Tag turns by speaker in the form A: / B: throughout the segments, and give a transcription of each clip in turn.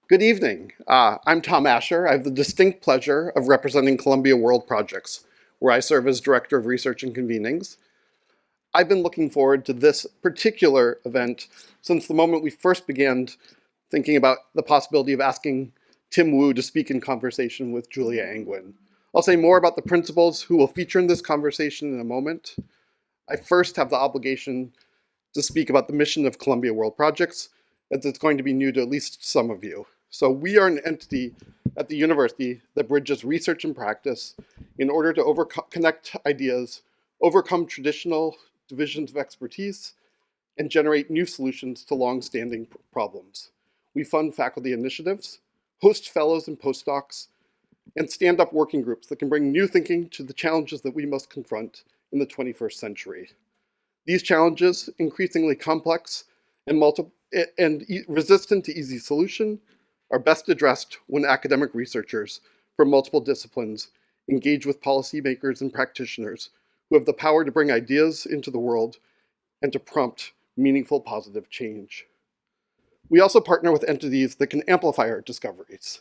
A: Good evening. I'm Tom Asher. I have the distinct pleasure of representing Columbia World Projects, where I serve as Director of Research and Convenings. I've been looking forward to this particular event since the moment we first began thinking about the possibility of asking Tim Wu to speak in conversation with Julia Angwin. I'll say more about the principals who will feature in this conversation in a moment. I first have the obligation to speak about the mission of Columbia World Projects, as it's going to be new to at least some of you. So we are an entity at the university that bridges research and practice in order to connect ideas, overcome traditional divisions of expertise, and generate new solutions to long-standing problems. We fund faculty initiatives, host fellows and postdocs, and stand up working groups that can bring new thinking to the challenges that we must confront in the 21st century. These challenges, increasingly complex and resistant to easy solution, are best addressed when academic researchers from multiple disciplines engage with policymakers and practitioners who have the power to bring ideas into the world and to prompt meaningful positive change. We also partner with entities that can amplify our discoveries.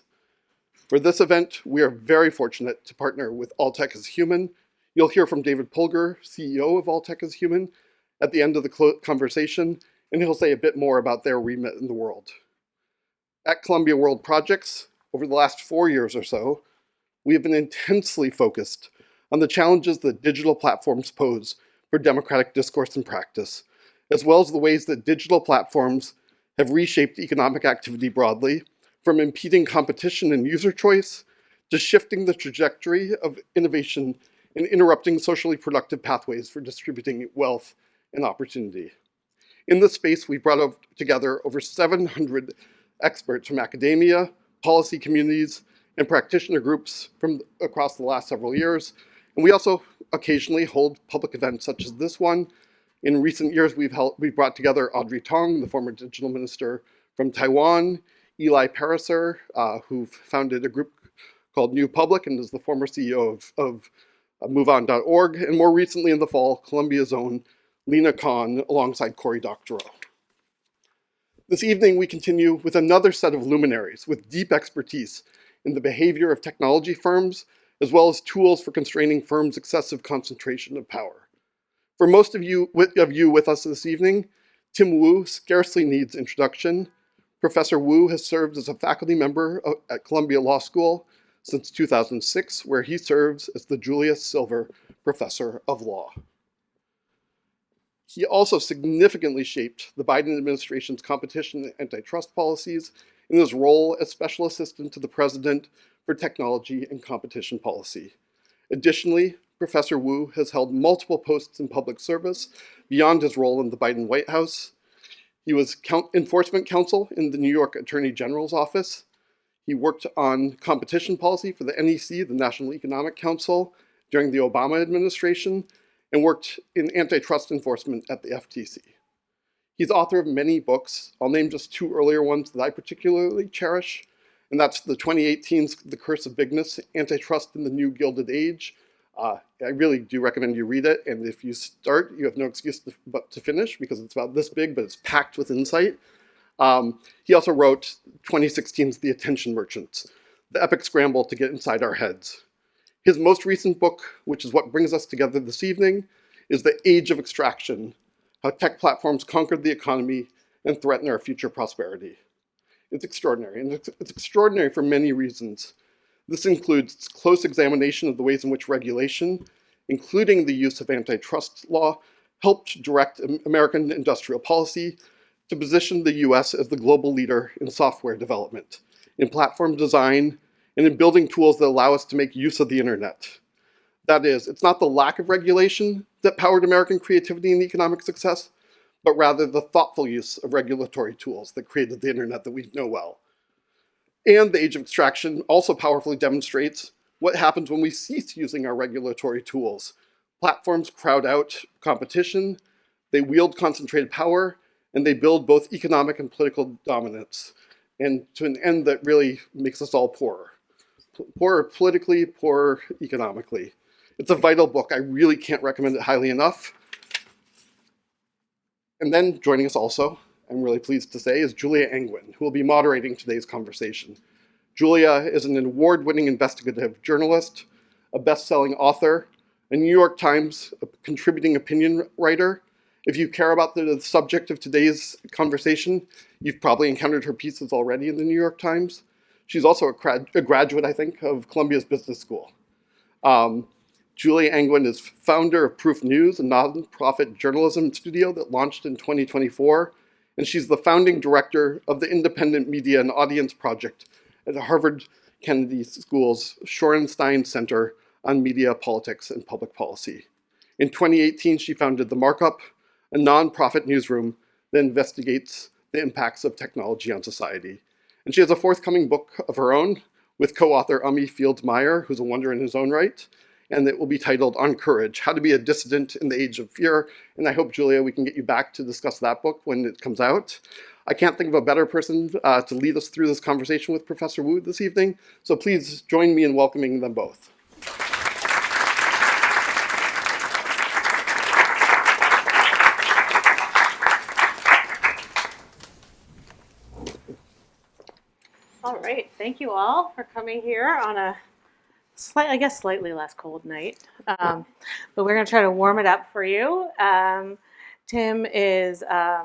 A: For this event, we are very fortunate to partner with All Tech is Human. You'll hear from David Pulgar, CEO of All Tech is Human, at the end of the conversation, and he'll say a bit more about their remit in the world. At Columbia World Projects, over the last 4 years or so, we have been intensely focused on the challenges that digital platforms pose for democratic discourse and practice, as well as the ways that digital platforms have reshaped economic activity broadly, from impeding competition and user choice to shifting the trajectory of innovation and interrupting socially productive pathways for distributing wealth and opportunity. In this space, we brought together over 700 experts from academia, policy communities, and practitioner groups from across the last several years. And we also occasionally hold public events such as this one. In recent years, we've brought together Audrey Tong, the former digital minister from Taiwan, Eli Pariser, who founded a group called New Public and is the former CEO of MoveOn.org, and more recently in the fall, Columbia's own Lena Khan, alongside Cory Doctorow. This evening, we continue with another set of luminaries with deep expertise in the behavior of technology firms, as well as tools for constraining firms' excessive concentration of power. For most of you with us this evening, Tim Wu scarcely needs introduction. Professor Wu has served as a faculty member at Columbia Law School since 2006, where he serves as the Julia Silver Professor of Law. He also significantly shaped the Biden administration's competition and antitrust policies in his role as special assistant to the president for technology and competition policy. Additionally, Professor Wu has held multiple posts in public service beyond his role in the Biden White House. He was enforcement counsel in the New York Attorney General's office. He worked on competition policy for the NEC, the National Economic Council, during the Obama administration, and worked in antitrust enforcement at the FTC. He's author of many books. I'll name just two earlier ones that I particularly cherish, and that's the 2018's The Curse of Bigness, Antitrust in the New Gilded Age. I really do recommend you read it, and if you start, you have no excuse but to finish, because it's about this big, but it's packed with insight. He also wrote 2016's The Attention Merchants, the epic scramble to get inside our heads. His most recent book, which is what brings us together this evening, is The Age of Extraction, How Tech Platforms Conquered the Economy and Threaten Our Future Prosperity. It's extraordinary, and it's extraordinary for many reasons. This includes close examination of the ways in which regulation, including the use of antitrust law, helped direct American industrial policy to position the US as the global leader in software development, in platform design, and in building tools that allow us to make use of the internet. That is, it's not the lack of regulation that powered American creativity and economic success, but rather the thoughtful use of regulatory tools that created the internet that we know well. And the age of extraction also powerfully demonstrates what happens when we cease using our regulatory tools. Platforms crowd out competition, they wield concentrated power, and they build both economic and political dominance, and to an end that really makes us all poorer. Poorer politically, poorer economically. It's a vital book. I really can't recommend it highly enough. And then joining us also I'm really pleased to say, is Julia Angwin, who will be moderating today's conversation. Julia is an award-winning investigative journalist, a best-selling author, a New York Times contributing opinion writer. If you care about the subject of today's conversation, you've probably encountered her pieces already in the New York Times. She's also a graduate, I think, of Columbia's Business School. Julia Angwin is founder of Proof News, a nonprofit journalism studio that launched in 2024. And she's the founding director of the Independent Media and Audience Project at the Harvard Kennedy School's Shorenstein Center on Media, Politics, and Public Policy. In 2018, she founded The Markup, a nonprofit newsroom that investigates the impacts of technology on society. And she has a forthcoming book of her own with co-author Ami Fields-Meyer, who's a wonder in his own right, and it will be titled On Courage, How to Be a Dissident in the Age of Fear. And I hope, Julia, we can get you back to discuss that book when it comes out. I can't think of a better person to lead us through this conversation with Professor Wu this evening, so please join me in welcoming them both.
B: All right, thank you all for coming here on a slightly less cold night, but we're going to try to warm it up for you. Tim is a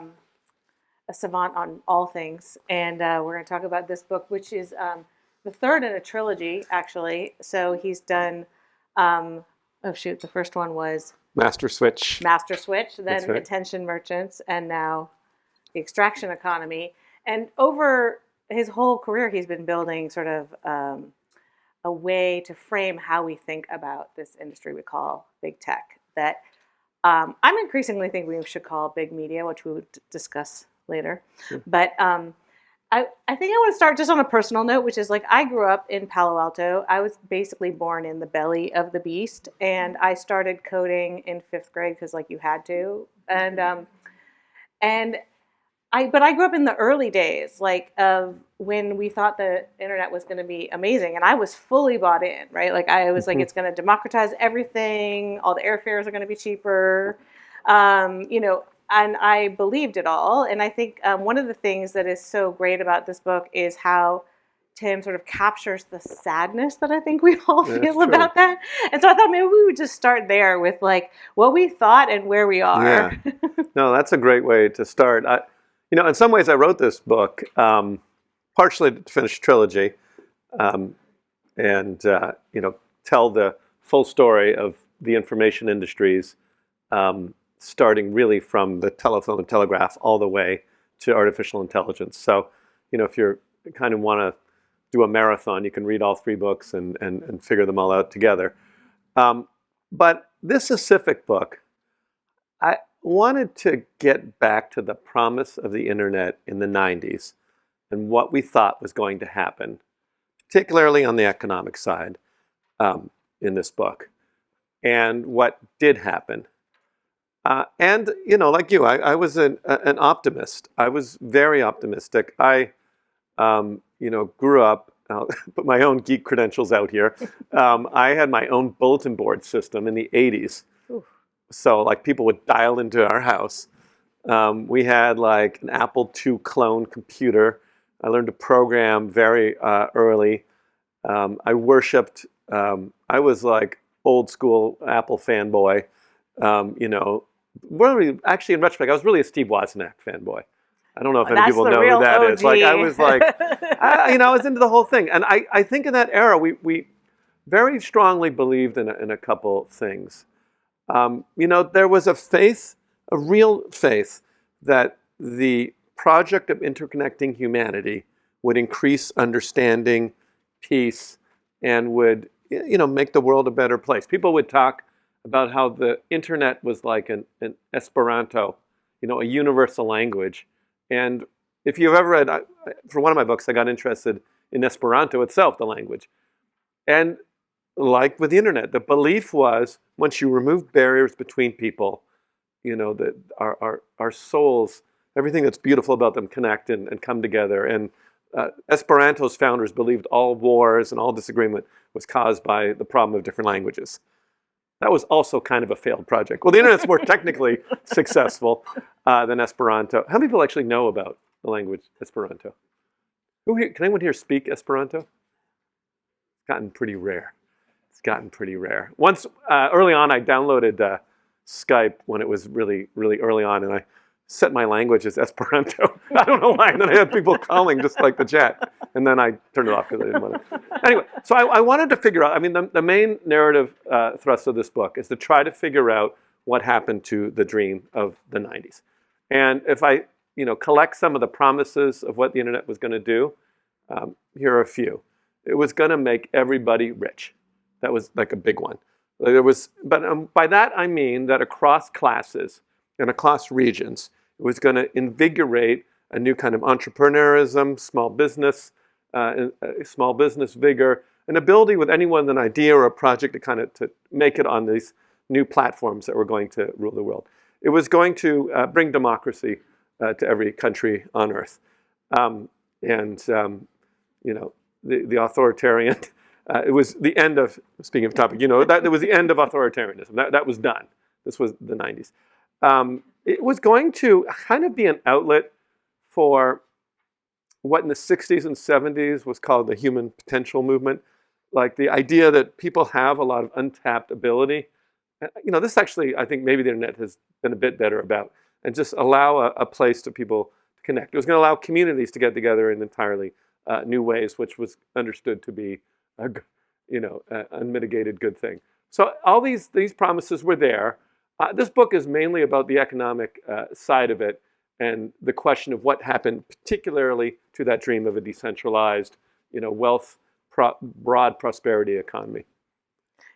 B: savant on all things, and we're going to talk about this book, which is the third in a trilogy, actually. So he's done, the first one was
C: Master Switch,
B: then
C: right.
B: Attention Merchants, and now The Extraction Economy. And over his whole career, he's been building sort of a way to frame how we think about this industry we call big tech, that I'm increasingly think we should call big media, which we would discuss later. Sure. But I think I want to start just on a personal note, which is like I grew up in Palo Alto. I was basically born in the belly of the beast, and I started coding in 5th grade because like you had to, but I grew up in the early days, like of when we thought the internet was going to be amazing, and I was fully bought in, right? Like I was like, it's going to democratize everything. All the airfares are going to be cheaper, and I believed it all. And I think one of the things that is so great about this book is how Tim sort of captures the sadness that I think we all feel about that. And so I thought maybe we would just start there with like what we thought and where we are.
C: Yeah. No, that's a great way to start. In some ways, I wrote this book partially to finish a trilogy, and tell the full story of the information industries, starting really from the telephone and telegraph all the way to artificial intelligence. So, if you kind of want to do a marathon, you can read all 3 books and figure them all out together. But this specific book, I wanted to get back to the promise of the internet in the 90s and what we thought was going to happen, particularly on the economic side in this book, and what did happen. And, like you, I was an optimist. I was very optimistic. I, grew up, I'll put my own geek credentials out here. I had my own bulletin board system in the 80s. So like people would dial into our house. We had like an Apple II clone computer. I learned to program very early. I worshipped, I was like old school Apple fanboy. Really, actually in retrospect, I was really a Steve Wozniak fanboy. I don't know if any people know who that is. Like I was like, I was into the whole thing. And I think in that era, we very strongly believed in a couple things. There was a real faith that the project of interconnecting humanity would increase understanding, peace, and would, make the world a better place. People would talk about how the internet was like an Esperanto, a universal language. And if you've ever read, for one of my books, I got interested in Esperanto itself, the language. And like with the internet, the belief was once you remove barriers between people, that our souls, everything that's beautiful about them connect and come together. And Esperanto's founders believed all wars and all disagreement was caused by the problem of different languages. That was also kind of a failed project. Well, the internet's more technically successful than Esperanto. How many people actually know about the language Esperanto? Who here, can anyone here speak Esperanto? It's gotten pretty rare. It's gotten pretty rare. Once, early on, I downloaded Skype when it was really, really early on, and I set my language as Esperanto. I don't know why. And then I had people calling just like the chat. And then I turned it off because I didn't want to. Anyway, so I wanted to figure out, I mean, the main narrative thrust of this book is to try to figure out what happened to the dream of the 90s. And if I collect some of the promises of what the internet was going to do, here are a few. It was going to make everybody rich. That was like a big one. But by that I mean that across classes and across regions, it was going to invigorate a new kind of entrepreneurism, small business vigor, an ability with anyone with an idea or a project to make it on these new platforms that were going to rule the world. It was going to bring democracy to every country on earth, the authoritarian. It was the end of, speaking of topic, that it was the end of authoritarianism. That was done. This was the 90s. It was going to kind of be an outlet for what in the 60s and 70s was called the human potential movement, like the idea that people have a lot of untapped ability. This actually, I think maybe the internet has been a bit better about, and just allow a place to people to connect. It was going to allow communities to get together in entirely new ways, which was understood to be an unmitigated good thing. So all these promises were there. This book is mainly about the economic side of it and the question of what happened particularly to that dream of a decentralized, broad prosperity economy.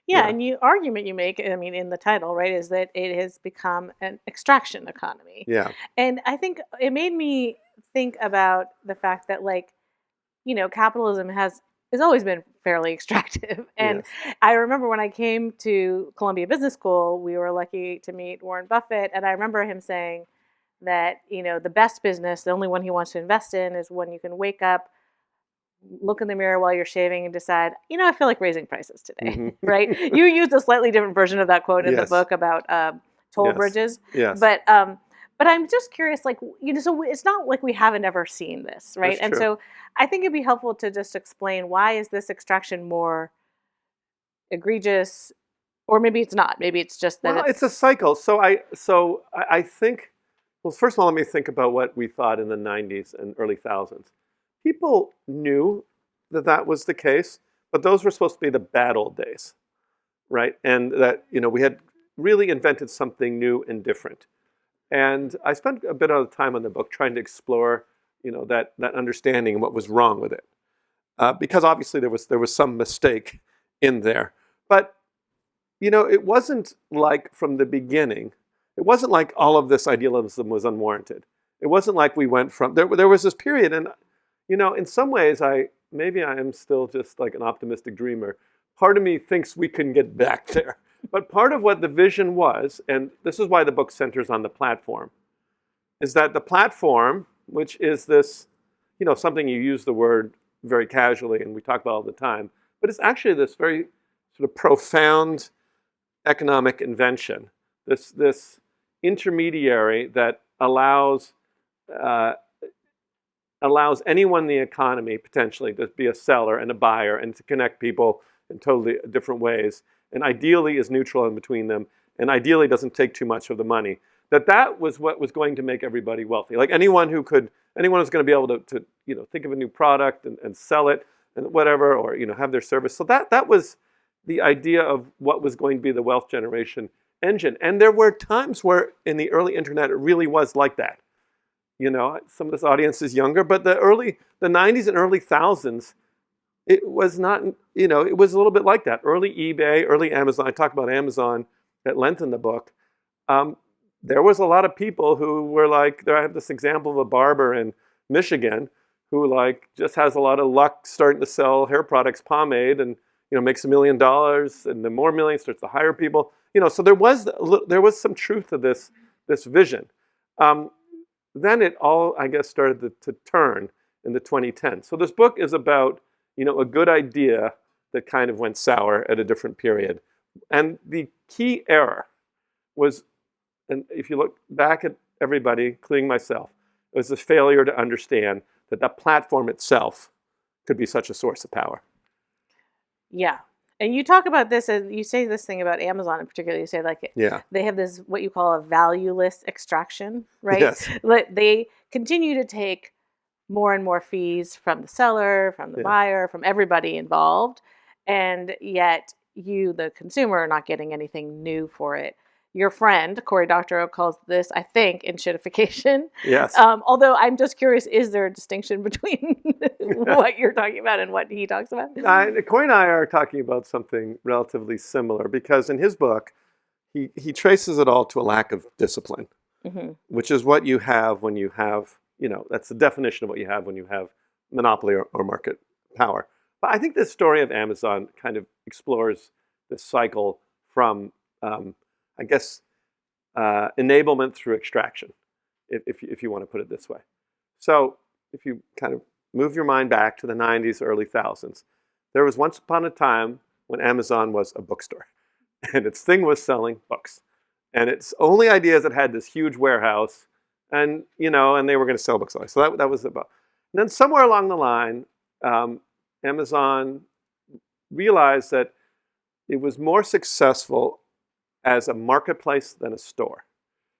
B: Yeah, and the argument you make, I mean, in the title, right, is that it has become an extraction economy.
C: Yeah.
B: And I think it made me think about the fact that, capitalism has always been fairly extractive. And
C: Yes.
B: I remember when I came to Columbia Business School, we were lucky to meet Warren Buffett, and I remember him saying that, the best business, the only one he wants to invest in, is when you can wake up, look in the mirror while you're shaving and decide, I feel like raising prices today,
C: Mm-hmm.
B: right? You used a slightly different version of that quote in the
C: Yes.
B: book about toll
C: Yes.
B: bridges.
C: Yes.
B: But I'm just curious, so it's not like we haven't ever seen this, right?
C: That's
B: And
C: true.
B: so I think it'd be helpful to just explain, why is this extraction more egregious, or maybe it's not. Maybe it's just that
C: Well, it's a cycle. So I think, well, first of all, let me think about what we thought in the 90s and early thousands. People knew that was the case, but those were supposed to be the bad old days, right? And that, we had really invented something new and different. And I spent a bit of time on the book trying to explore, that understanding and what was wrong with it. Because obviously there was some mistake in there. But, it wasn't like from the beginning, it wasn't like all of this idealism was unwarranted. It wasn't like we went from, there was this period, and, in some ways, maybe I am still just like an optimistic dreamer. Part of me thinks we can get back there. But part of what the vision was, and this is why the book centers on the platform, is that the platform, which is this, something you use the word very casually and we talk about all the time, but it's actually this very sort of profound economic invention, this intermediary that allows anyone in the economy potentially to be a seller and a buyer and to connect people in totally different ways, and ideally is neutral in between them, and ideally doesn't take too much of the money. That was what was going to make everybody wealthy. Like anyone was going to be able to think of a new product and sell it and whatever, or have their service. So that was the idea of what was going to be the wealth generation engine. And there were times where in the early internet it really was like that. Some of this audience is younger, but the 90s and early thousands, it was not, it was a little bit like that. Early eBay, early Amazon. I talk about Amazon at length in the book. There was a lot of people who were like, I have this example of a barber in Michigan who just has a lot of luck starting to sell hair products, pomade, and makes $1 million, and the more millions starts to hire people. So there was some truth to this vision. Then it all, I guess, started to turn in the 2010s. So this book is about, a good idea that kind of went sour at a different period And the key error was, and if you look back at everybody, including myself, it was the failure to understand that the platform itself could be such a source of power.
B: Yeah. And you talk about this, and you say this thing about Amazon in particular. You say like
C: Yeah.
B: they have this what you call a valueless extraction, right?
C: Yes.
B: They continue to take more and more fees from the seller, from the
C: Yeah.
B: buyer, from everybody involved, and yet you, the consumer, are not getting anything new for it. Your friend Cory Doctorow calls this, I think, enshittification.
C: Yes.
B: Although I'm just curious, is there a distinction between what you're talking about and what he talks about?
C: Cory and I are talking about something relatively similar because in his book, he traces it all to a lack of discipline,
B: Mm-hmm.
C: which is what you have when you have, that's the definition of what you have when you have monopoly or market power. But I think this story of Amazon kind of explores this cycle from, I guess, enablement through extraction, if you want to put it this way. So if you kind of move your mind back to the 90s, early thousands, there was once upon a time when Amazon was a bookstore, and its thing was selling books. And its only idea is it had this huge warehouse, and and they were going to sell books. So that was about. And then somewhere along the line, Amazon realized that it was more successful as a marketplace than a store.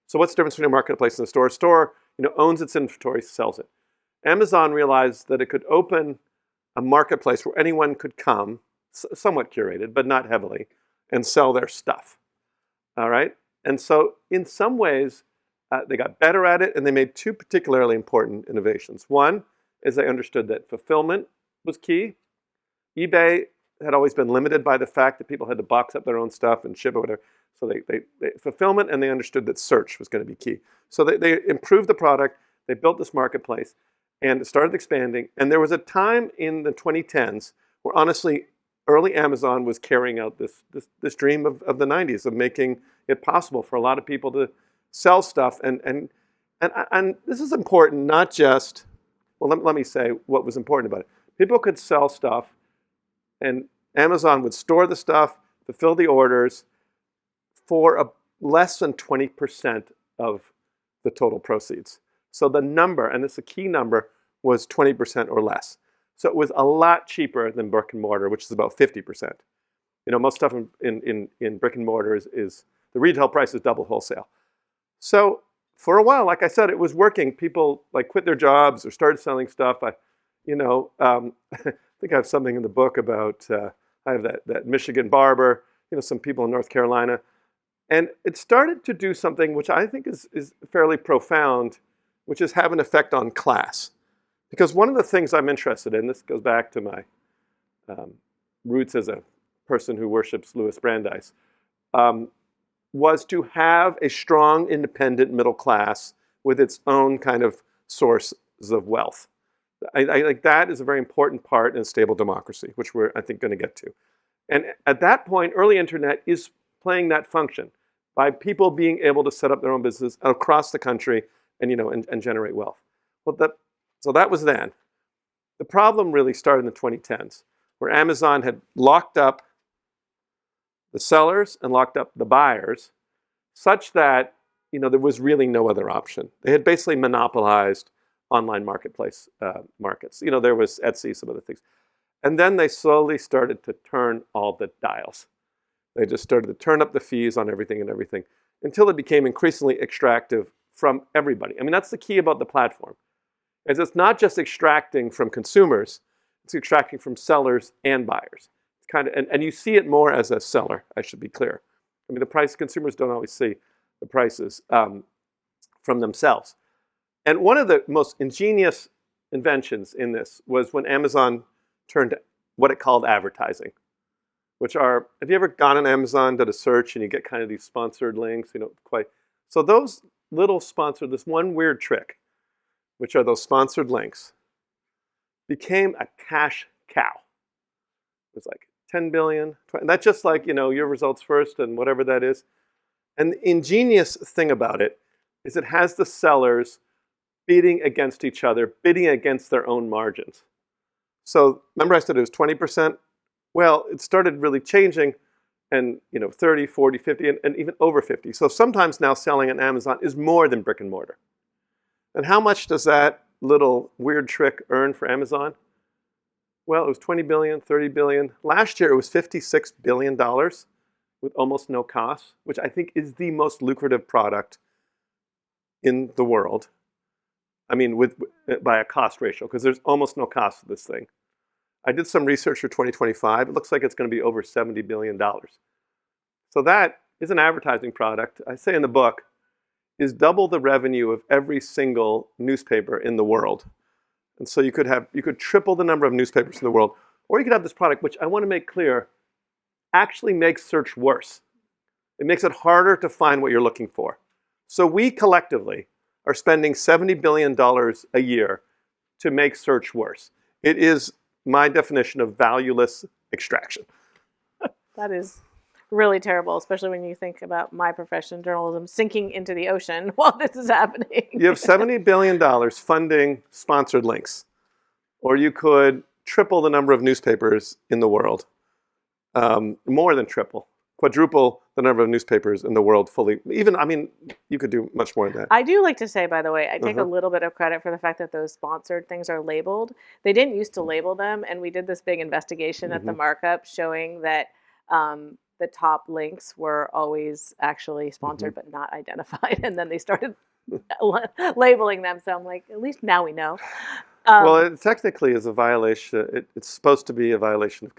C: So what's the difference between a marketplace and a store? A store, owns its inventory, sells it. Amazon realized that it could open a marketplace where anyone could come, somewhat curated, but not heavily, and sell their stuff. All right? And so in some ways, they got better at it, and they made two particularly important innovations. One is they understood that fulfillment was key. eBay had always been limited by the fact that people had to box up their own stuff and ship it, whatever. So they fulfillment, and they understood that search was going to be key. So they improved the product, they built this marketplace, and it started expanding. And there was a time in the 2010s where honestly, early Amazon was carrying out this dream of the 90s of making it possible for a lot of people to sell stuff. And this is important, not just, well, let me say what was important about it. People could sell stuff, and Amazon would store the stuff, fulfill the orders for less than 20% of the total proceeds. So the number, and it's a key number, was 20% or less. So it was a lot cheaper than brick and mortar, which is about 50%. Most stuff in brick and mortar is the retail price is double wholesale. So for a while, like I said, it was working. People like quit their jobs or started selling stuff. I think I have something in the book about, I have that Michigan barber, some people in North Carolina. And it started to do something which I think is fairly profound, which is have an effect on class. Because one of the things I'm interested in, this goes back to my roots as a person who worships Louis Brandeis, was to have a strong, independent middle class with its own kind of sources of wealth. I think that is a very important part in a stable democracy, which we're, I think, going to get to. And at that point, early internet is playing that function by people being able to set up their own business across the country and, and generate wealth. So that was then. The problem really started in the 2010s, where Amazon had locked up the sellers and locked up the buyers such that, there was really no other option. They had basically monopolized online marketplace markets. There was Etsy, some other things. And then they slowly started to turn all the dials. They just started to turn up the fees on everything until it became increasingly extractive from everybody. I mean, that's the key about the platform, is it's not just extracting from consumers, it's extracting from sellers and buyers. It's kind of, and you see it more as a seller, I should be clear. I mean, the price, consumers don't always see the prices from themselves. And one of the most ingenious inventions in this was when Amazon turned to what it called advertising, which are, have you ever gone on Amazon, did a search, and you get kind of these sponsored links, So those little sponsored, this one weird trick, which are those sponsored links, became a cash cow. It was like 10 billion, 20, and that's just like, your results first and whatever that is. And the ingenious thing about it is it has the sellers bidding against each other, bidding against their own margins. So remember I said it was 20%? Well, it started really changing and 30, 40, 50, and even over 50. So sometimes now selling on Amazon is more than brick and mortar. And how much does that little weird trick earn for Amazon? Well, it was 20 billion, 30 billion. Last year it was $56 billion with almost no cost, which I think is the most lucrative product in the world. I mean, by a cost ratio, because there's almost no cost to this thing. I did some research for 2025. It looks like it's going to be over $70 billion. So that is an advertising product, I say in the book, is double the revenue of every single newspaper in the world. And so you could triple the number of newspapers in the world, or you could have this product, which I want to make clear, actually makes search worse. It makes it harder to find what you're looking for. So we collectively are spending $70 billion a year to make search worse. It is my definition of valueless extraction.
B: That is really terrible, especially when you think about my profession, journalism, sinking into the ocean while this is happening.
C: You have $70 billion funding sponsored links, or you could triple the number of newspapers in the world, more than triple, quadruple the number of newspapers in the world fully. Even, I mean, you could do much more than that.
B: I do like to say, by the way, I take a little bit of credit for the fact that those sponsored things are labeled. They didn't used to label them, and we did this big investigation at the markup showing that the top links were always actually sponsored but not identified, and then they started labeling them. So I'm like, at least now we know.
C: Well, it technically is a violation. It's supposed to be a violation of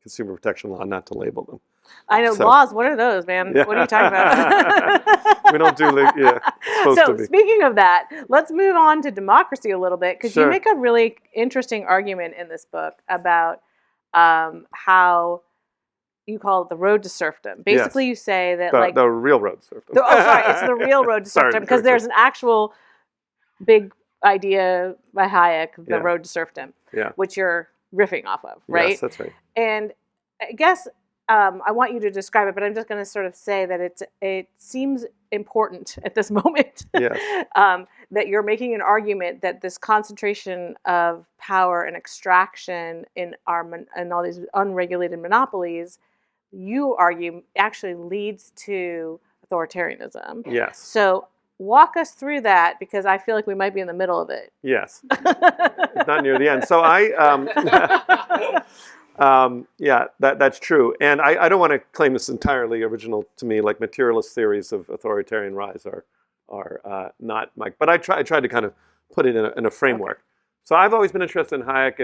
C: consumer protection law not to label them.
B: I know laws. What are those, man?
C: Yeah.
B: What are you talking about?
C: We don't do, supposed to be.
B: Speaking of that, let's move on to democracy a little bit, because you make a really interesting argument in this book about how you call it the road to serfdom. Basically, you say that
C: the real road to serfdom.
B: It's the real road to serfdom, because there's an actual big idea by Hayek, the road to serfdom, which you're riffing off of, right?
C: Yes, that's right.
B: And I guess I want you to describe it, but I'm just going to sort of say that it seems important at this moment that you're making an argument that this concentration of power and extraction in all these unregulated monopolies, you argue, actually leads to authoritarianism.
C: Yes.
B: So walk us through that, because I feel like we might be in the middle of it.
C: Yes. It's not near the end. So that's true. And I don't want to claim this entirely original to me, like materialist theories of authoritarian rise are not my, but I tried to kind of put it in a framework. So I've always been interested in Hayek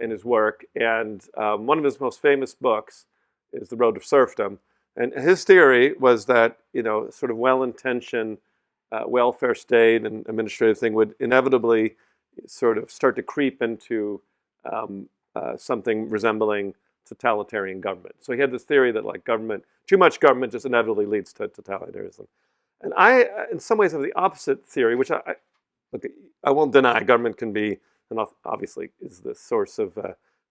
C: and his work. And one of his most famous books is The Road to Serfdom. And his theory was that, sort of well-intentioned welfare state and administrative thing would inevitably sort of start to creep into something resembling totalitarian government. So he had this theory that too much government just inevitably leads to totalitarianism. And I, in some ways, have the opposite theory, which I won't deny. Government can be, and obviously is the source of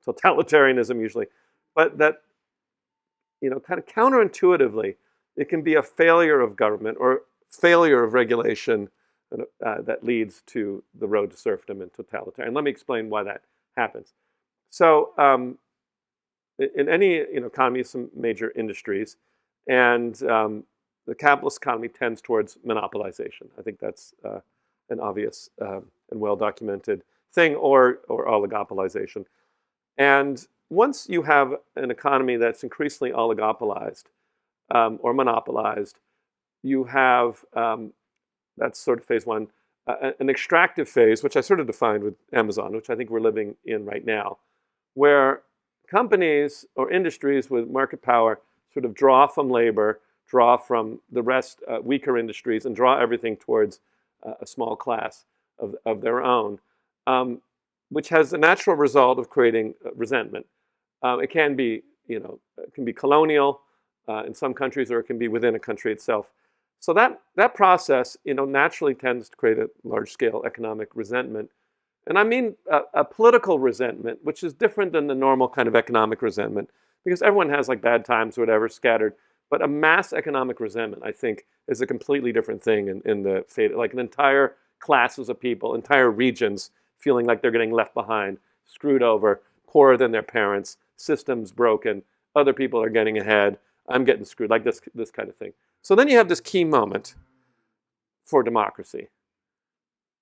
C: totalitarianism usually, but that, kind of counterintuitively, it can be a failure of government or failure of regulation that leads to the road to serfdom and totalitarian. Let me explain why that happens. So in any economy, some major industries, and the capitalist economy tends towards monopolization. I think that's an obvious and well-documented thing, or oligopolization. And once you have an economy that's increasingly oligopolized or monopolized, you have, that's sort of phase one, an extractive phase, which I sort of defined with Amazon, which I think we're living in right now, where companies or industries with market power sort of draw from labor, draw from the rest, weaker industries, and draw everything towards a small class of their own, which has the natural result of creating resentment. It can be, colonial in some countries, or it can be within a country itself. So that process, naturally tends to create a large-scale economic resentment. And I mean a political resentment, which is different than the normal kind of economic resentment, because everyone has bad times or whatever scattered. But a mass economic resentment, I think, is a completely different thing in the fate, like an entire classes of people, entire regions feeling like they're getting left behind, screwed over, poorer than their parents, system's broken, other people are getting ahead, I'm getting screwed, like this kind of thing. So then you have this key moment for democracy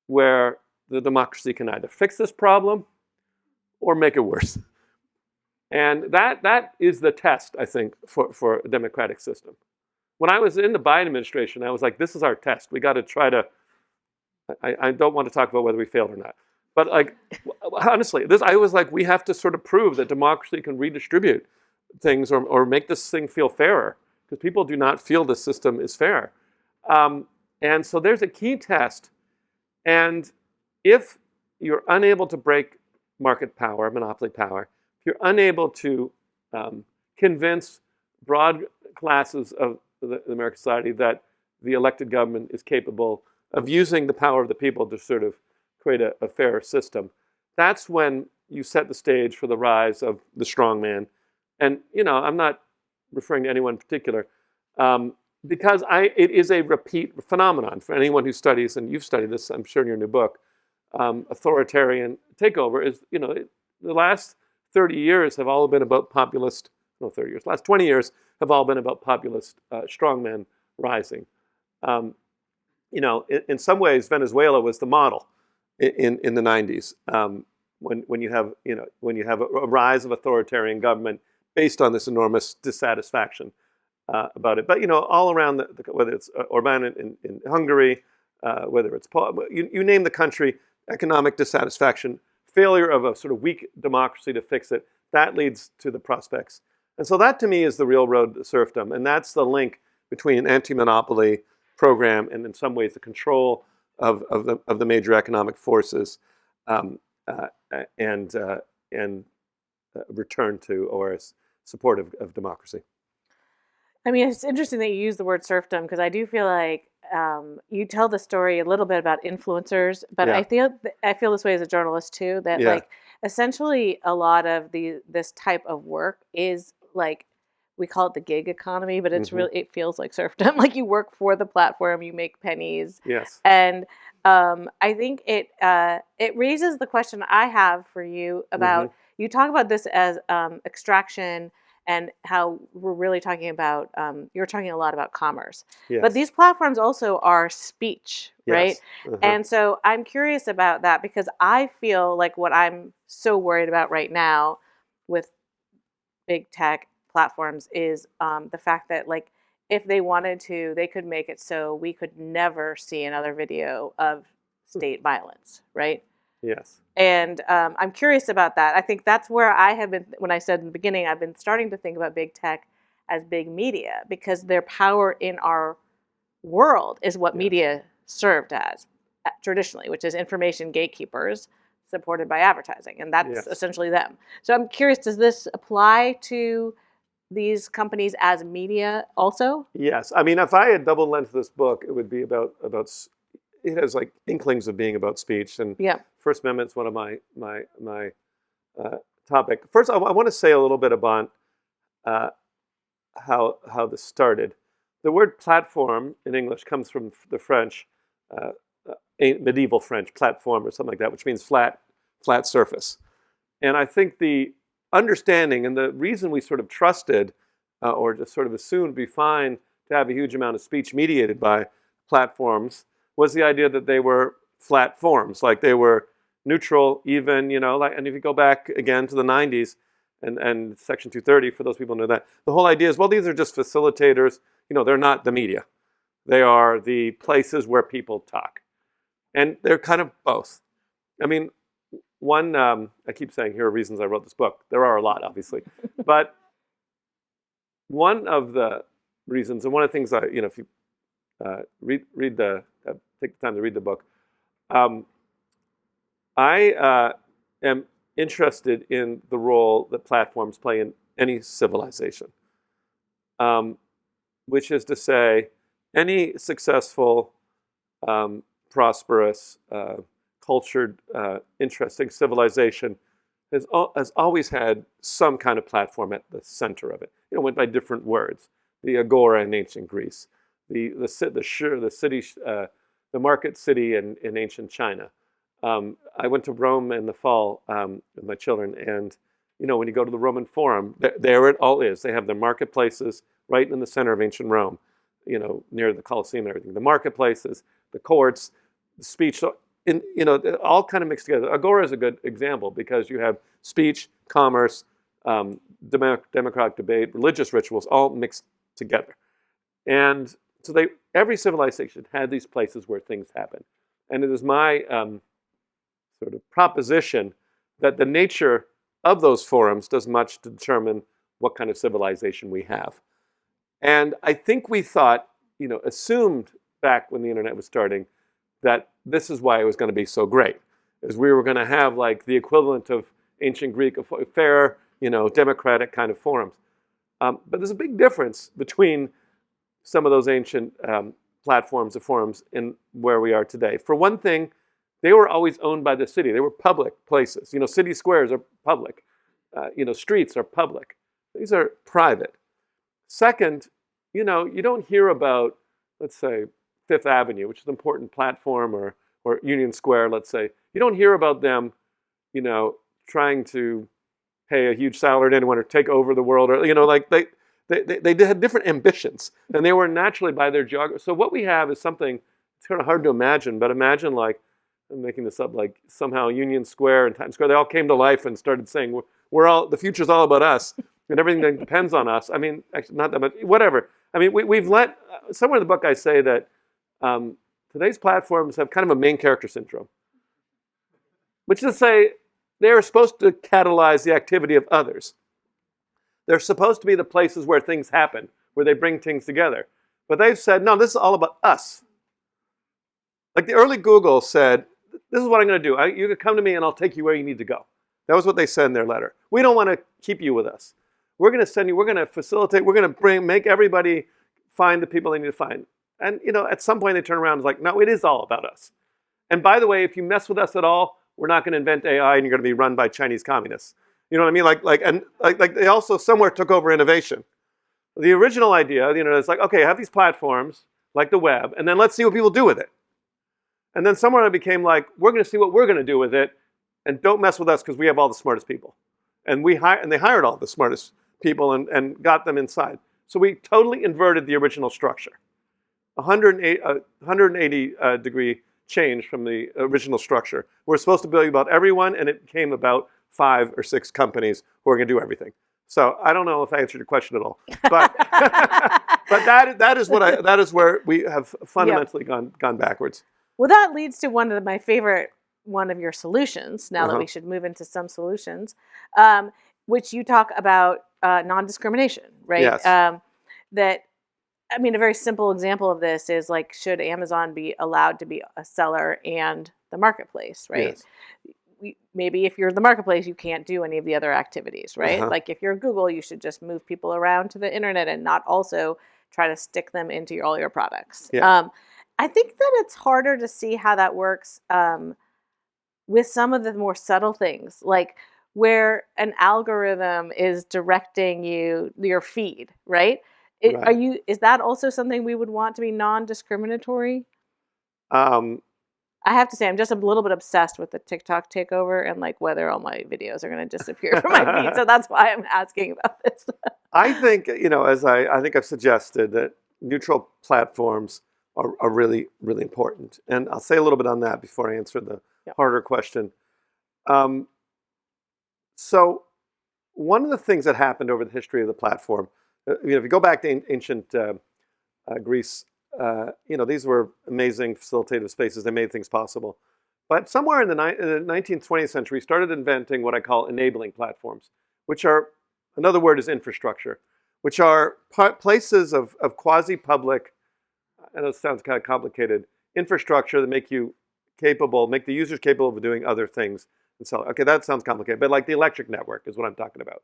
C: where the democracy can either fix this problem or make it worse. And that is the test, I think, for a democratic system. When I was in the Biden administration, I was like, this is our test. We got to try to, I don't want to talk about whether we failed or not. But like, honestly, I was like, we have to sort of prove that democracy can redistribute things or make this thing feel fairer, because people do not feel the system is fair. And so there's a key test. And if you're unable to break market power, monopoly power, if you're unable to convince broad classes of the American society that the elected government is capable of using the power of the people to sort of create a fairer system, that's when you set the stage for the rise of the strongman. And, you know, I'm not referring to anyone in particular, because it is a repeat phenomenon for anyone who studies, and you've studied this, I'm sure, in your new book. Authoritarian takeover is, you know, the last 30 years have all been about populist, no, 30 years, last 20 years have all been about populist strongmen rising. You know, in some ways, Venezuela was the model in the 90s, when you have, you know, when you have a rise of authoritarian government based on this enormous dissatisfaction about it. But, you know, all around, whether it's Orban in Hungary, whether it's you name the country, economic dissatisfaction, failure of a sort of weak democracy to fix it, that leads to the prospects. And so that, to me, is the real road to serfdom. And that's the link between an anti-monopoly program and, in some ways, the control of the major economic forces and return to or support of democracy.
B: I mean, it's interesting that you use the word serfdom, because I do feel like you tell the story a little bit about influencers, but
C: Yeah.
B: I feel this way as a journalist too, that
C: Yeah.
B: like essentially a lot of this type of work is like, we call it the gig economy, but it's really, it feels like serfdom. Like you work for the platform, you make pennies.
C: Yes.
B: And I think it raises the question I have for you about, you talk about this as extraction, and how we're really talking about, you're talking a lot about commerce.
C: Yes.
B: But these platforms also are speech, right?
C: Yes.
B: And so I'm curious about that, because I feel like what I'm so worried about right now with big tech platforms is the fact that, like, if they wanted to, they could make it so we could never see another video of state violence, right?
C: Yes.
B: And I'm curious about that. I think that's where I have been, when I said in the beginning, I've been starting to think about big tech as big media, because their power in our world is what media served as traditionally, which is information gatekeepers supported by advertising. And that's essentially them. So I'm curious, does this apply to these companies as media also?
C: Yes. I mean, if I had double length this book, it would be about it has like inklings of being about speech, and First Amendment is one of my topic. First, I want to say a little bit about how this started. The word platform in English comes from the French, medieval French, platform or something like that, which means flat surface. And I think the understanding and the reason we sort of trusted or just sort of assumed be fine to have a huge amount of speech mediated by platforms was the idea that they were flat forms, like they were neutral, even, you know, like, and if you go back again to the 90s and Section 230, for those people who know that, the whole idea is, well, these are just facilitators, you know, they're not the media. They are the places where people talk. And they're kind of both. I mean, one, I keep saying here are reasons I wrote this book. There are a lot, obviously. But one of the reasons, and one of the things if you take the time to read the book, I am interested in the role that platforms play in any civilization, which is to say, any successful, prosperous, cultured, interesting civilization has always had some kind of platform at the center of it. You know, went by different words. The agora in ancient Greece, the city, the market city in ancient China. I went to Rome in the fall with my children, and when you go to the Roman Forum, there it all is. They have their marketplaces right in the center of ancient Rome, near the Colosseum and everything. The marketplaces, the courts, the speech, so all kind of mixed together. Agora is a good example because you have speech, commerce, democratic debate, religious rituals, all mixed together. And so every civilization had these places where things happen. And it is my sort of proposition that the nature of those forums does much to determine what kind of civilization we have. And I think we thought, assumed back when the internet was starting, that this is why it was going to be so great, is we were going to have like the equivalent of ancient Greek, fair, democratic kind of forums. But there's a big difference between some of those ancient platforms or forums and where we are today. For one thing, they were always owned by the city. They were public places. City squares are public. Streets are public. These are private. Second, you don't hear about, let's say, Fifth Avenue, which is an important platform, or Union Square, let's say. You don't hear about them, trying to pay a huge salary to anyone or take over the world, or they had different ambitions, and they were naturally by their geography. So what we have is something, it's kind of hard to imagine, but imagine like, I'm making this up, like somehow Union Square and Times Square, they all came to life and started saying, the future's all about us, and everything that depends on us. I mean, actually not that much, whatever. I mean, we've somewhere in the book I say that today's platforms have kind of a main character syndrome, which is to say they're supposed to catalyze the activity of others. They're supposed to be the places where things happen, where they bring things together. But they've said, no, this is all about us. Like the early Google said, this is what I'm going to do. You can come to me and I'll take you where you need to go. That was what they said in their letter. We don't want to keep you with us. We're going to send you, we're going to facilitate, we're going to make everybody find the people they need to find. And, at some point they turn around and like, no, it is all about us. And by the way, if you mess with us at all, we're not going to invent AI and you're going to be run by Chinese communists. You know what I mean? Like they also somewhere took over innovation. The original idea, it's like, okay, have these platforms like the web, and then let's see what people do with it. And then somewhere it became like, we're going to see what we're going to do with it, and don't mess with us because we have all the smartest people. And they hired all the smartest people and got them inside. So we totally inverted the original structure. 180 degree change from the original structure. We're supposed to be about everyone, and it came about 5 or 6 companies who are going to do everything. So I don't know if I answered your question at all, but but that is where we have fundamentally gone backwards.
B: Well, that leads to one of your solutions. Now that we should move into some solutions, which you talk about non-discrimination, right?
C: Yes.
B: A very simple example of this is like, should Amazon be allowed to be a seller and the marketplace, right?
C: Yes.
B: Maybe if you're the marketplace, you can't do any of the other activities, right? Like if you're Google, you should just move people around to the internet and not also try to stick them into all your products.
C: Yeah.
B: I think that it's harder to see how that works with some of the more subtle things, like where an algorithm is directing your feed, right? Is that also something we would want to be non-discriminatory? I have to say, I'm just a little bit obsessed with the TikTok takeover and like whether all my videos are going to disappear from my feed. So that's why I'm asking about this.
C: I think, as I think I've suggested, that neutral platforms are really, really important. And I'll say a little bit on that before I answer the harder question. So one of the things that happened over the history of the platform, if you go back to ancient Greece, these were amazing facilitative spaces. They made things possible. But somewhere in the 19th, 20th century, started inventing what I call enabling platforms, which are, another word is infrastructure, which are places of quasi-public, I know it sounds kind of complicated, infrastructure that make the users capable of doing other things. And so, okay, that sounds complicated, but like the electric network is what I'm talking about.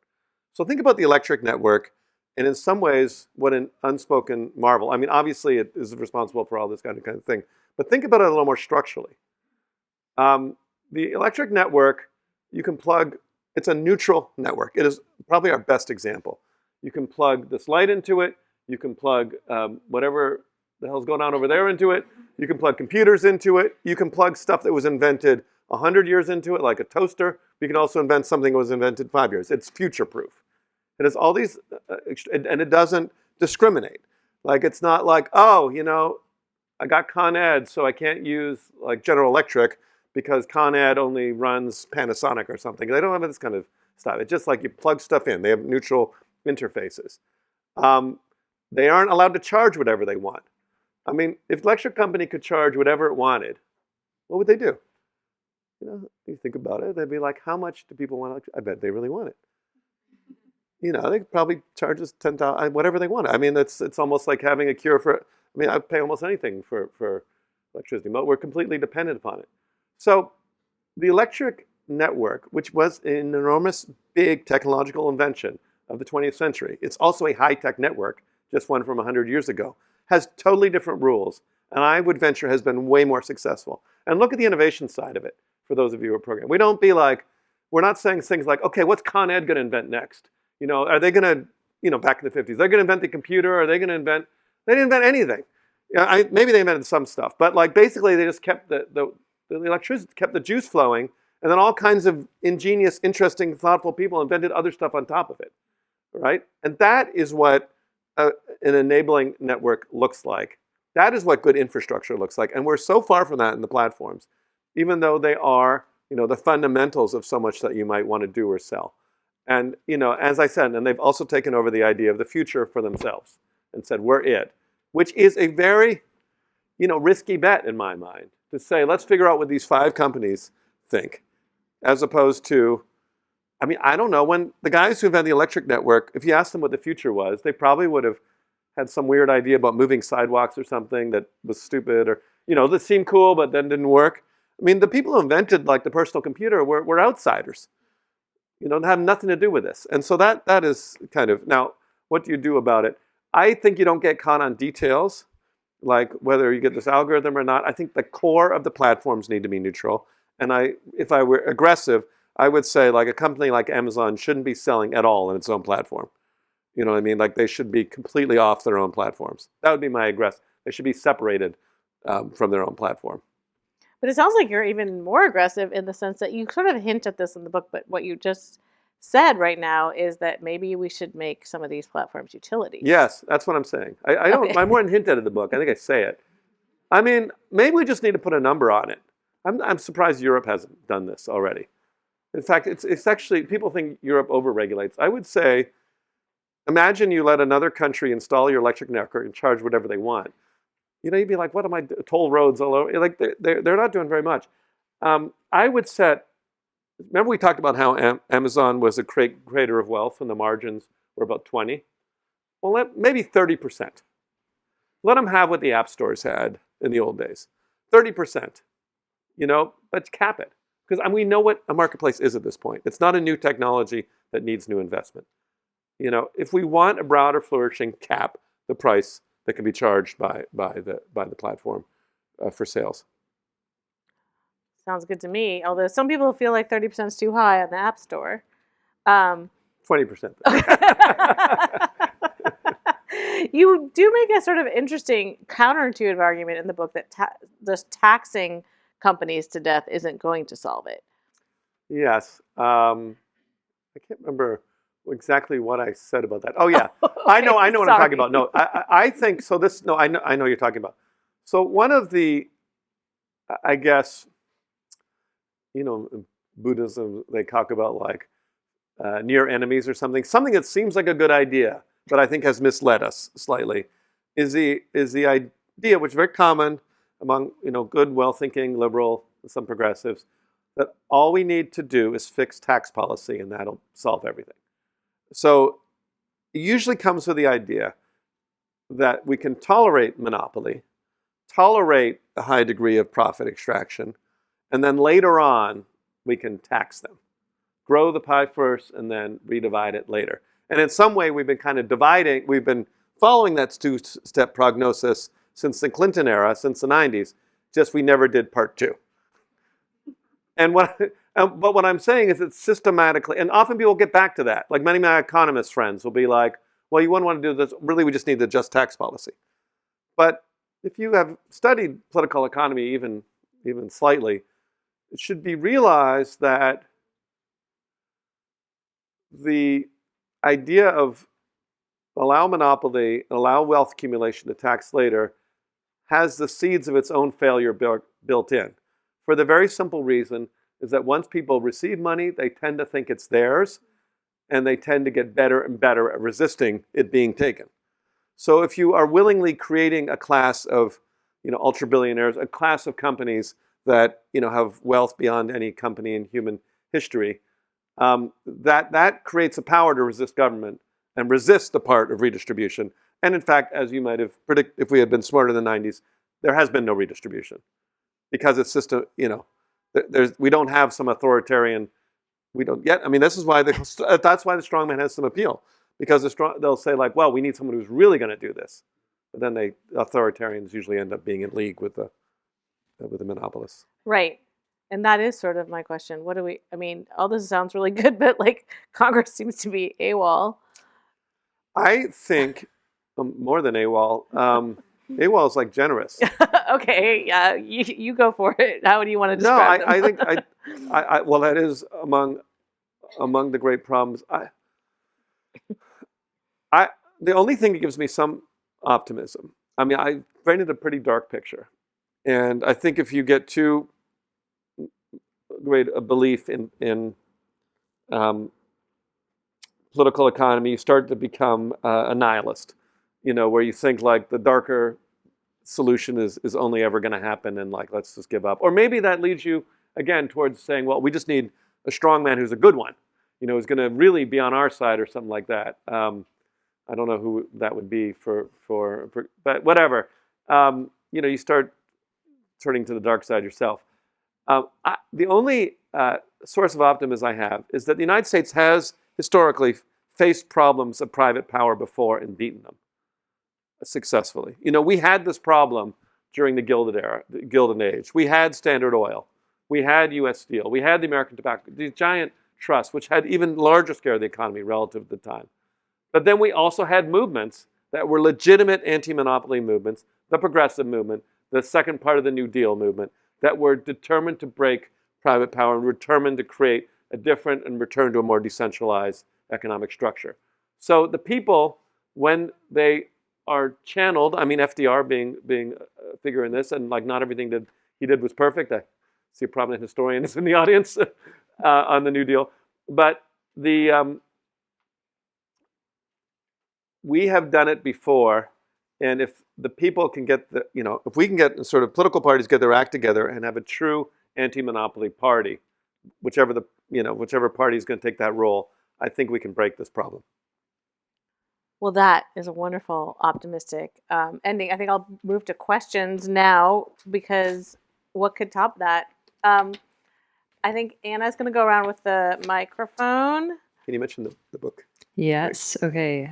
C: So think about the electric network, and in some ways, what an unspoken marvel. I mean, obviously, it is responsible for all this kind of thing, but think about it a little more structurally. The electric network, you can plug, it's a neutral network. It is probably our best example. You can plug this light into it. You can plug whatever the hell's going on over there into it. You can plug computers into it. You can plug stuff that was invented 100 years into it, like a toaster. We can also invent something that was invented 5 years. It's future-proof. It has all these, and it doesn't discriminate. Like, it's not like, oh, I got Con Ed, so I can't use like General Electric because Con Ed only runs Panasonic or something. They don't have this kind of stuff. It's just like you plug stuff in. They have neutral interfaces. They aren't allowed to charge whatever they want. I mean, if the electric company could charge whatever it wanted, what would they do? You think about it, they'd be like, how much do people want electric? I bet they really want it. They could probably charge us $10,000, whatever they want. I mean, it's almost like having a cure for, I mean, I'd pay almost anything for electricity, but we're completely dependent upon it. So the electric network, which was an enormous, big technological invention of the 20th century, it's also a high-tech network, just one from 100 years ago, has totally different rules, and I would venture has been way more successful. And look at the innovation side of it, for those of you who are programming. We're not saying things like, okay, what's Con Ed going to invent next? Are they going to, back in the 50s, they're going to invent the computer? Are they going to invent, they didn't invent anything. Maybe they invented some stuff, but like basically they just kept the electricity, kept the juice flowing, and then all kinds of ingenious, interesting, thoughtful people invented other stuff on top of it, right? And that is what an enabling network looks like. That is what good infrastructure looks like. And we're so far from that in the platforms, even though they are, the fundamentals of so much that you might want to do or sell. And, as I said, and they've also taken over the idea of the future for themselves and said, we're it, which is a very, risky bet in my mind to say, let's figure out what these 5 companies think, as opposed to, I mean, I don't know, when the guys who invented the electric network, if you asked them what the future was, they probably would have had some weird idea about moving sidewalks or something that was stupid or, that seemed cool but then didn't work. I mean, the people who invented like the personal computer were outsiders. Have nothing to do with this. And so that is kind of, now, what do you do about it? I think you don't get caught on details, like whether you get this algorithm or not. I think the core of the platforms need to be neutral. And if I were aggressive, I would say like a company like Amazon shouldn't be selling at all in its own platform. You know what I mean? Like they should be completely off their own platforms. That would be my aggressive. They should be separated from their own platform.
B: But it sounds like you're even more aggressive in the sense that you sort of hint at this in the book, but what you just said right now is that maybe we should make some of these platforms utilities.
C: Yes, that's what I'm saying. I don't. Okay. I more than hint at it in the book. I think I say it. I mean, maybe we just need to put a number on it. I'm surprised Europe hasn't done this already. In fact, it's actually, people think Europe overregulates. I would say, imagine you let another country install your electric network and charge whatever they want. You'd be like, what am I, toll roads all over? Like, they're not doing very much. I would set, remember we talked about how Amazon was a creator of wealth and the margins were about 20? Well, maybe 30%. Let them have what the app stores had in the old days. 30%, but cap it. Because we know what a marketplace is at this point. It's not a new technology that needs new investment. If we want a broader flourishing, cap the price that can be charged by the platform for sales.
B: Sounds good to me. Although some people feel like 30% is too high on the App Store.
C: 20%.
B: You do make a sort of interesting counterintuitive argument in the book that just taxing companies to death isn't going to solve it.
C: Yes. I can't remember exactly what I said about that. Oh yeah, okay. I know what I'm talking about. No, I think so. I know what you're talking about. So one of the, I guess, Buddhism, they talk about like near enemies or something that seems like a good idea, but I think has misled us slightly, is the idea, which is very common among good, well-thinking liberal, some progressives, that all we need to do is fix tax policy and that'll solve everything. So it usually comes with the idea that we can tolerate monopoly, tolerate a high degree of profit extraction, and then later on we can tax them. Grow the pie first and then redivide it later. And in some way we've been kind of we've been following that two-step prognosis since the Clinton era, since the 90s, just we never did part 2. But what I'm saying is it's systematically, and often people get back to that. Like many of my economist friends will be like, well, you wouldn't want to do this. Really, we just need the just tax policy. But if you have studied political economy even slightly, it should be realized that the idea of allow monopoly, allow wealth accumulation to tax later has the seeds of its own failure built in. For the very simple reason is that once people receive money, they tend to think it's theirs, and they tend to get better and better at resisting it being taken. So if you are willingly creating a class of, ultra billionaires, a class of companies that, have wealth beyond any company in human history, that creates a power to resist government and resist the part of redistribution. And in fact, as you might have predicted, if we had been smarter in the 90s, there has been no redistribution because it's just we don't have some authoritarian. We don't yet. I mean, this is why that's why the strongman has some appeal, because they'll say like, well, we need someone who's really going to do this, but then authoritarians usually end up being in league with the monopolists.
B: Right. And that is sort of my question. All this sounds really good, but like Congress seems to be AWOL.
C: I think more than AWOL. AWOL is like generous.
B: Okay, yeah, you go for it. How do you want to describe them?
C: I think well, that is among the great problems. The only thing that gives me some optimism. I mean, I painted a pretty dark picture, and I think if you get too great a belief in political economy, you start to become a nihilist. Where you think like the darker solution is only ever going to happen, and like let's just give up. Or maybe that leads you again towards saying, well, we just need a strong man who's a good one, who's going to really be on our side or something like that. I don't know who that would be for but whatever. You start turning to the dark side yourself. The only source of optimism I have is that the United States has historically faced problems of private power before and beaten them successfully. We had this problem during the Gilded Age. We had Standard Oil. We had U.S. Steel. We had the American Tobacco, these giant trusts, which had even larger scale of the economy relative to the time. But then we also had movements that were legitimate anti-monopoly movements, the progressive movement, the second part of the New Deal movement, that were determined to break private power and determined to create a different and return to a more decentralized economic structure. So the people, when they are channeled, I mean, FDR being a figure in this, and like not everything that he did was perfect. I see a prominent historian is in the audience on the New Deal. But we have done it before, and if the people can get if we can get sort of political parties get their act together and have a true anti-monopoly party, whichever party is going to take that role, I think we can break this problem.
B: Well, that is a wonderful, optimistic ending. I think I'll move to questions now, because what could top that? I think Anna's going to go around with the microphone.
C: Can you mention the book?
D: Yes. Okay.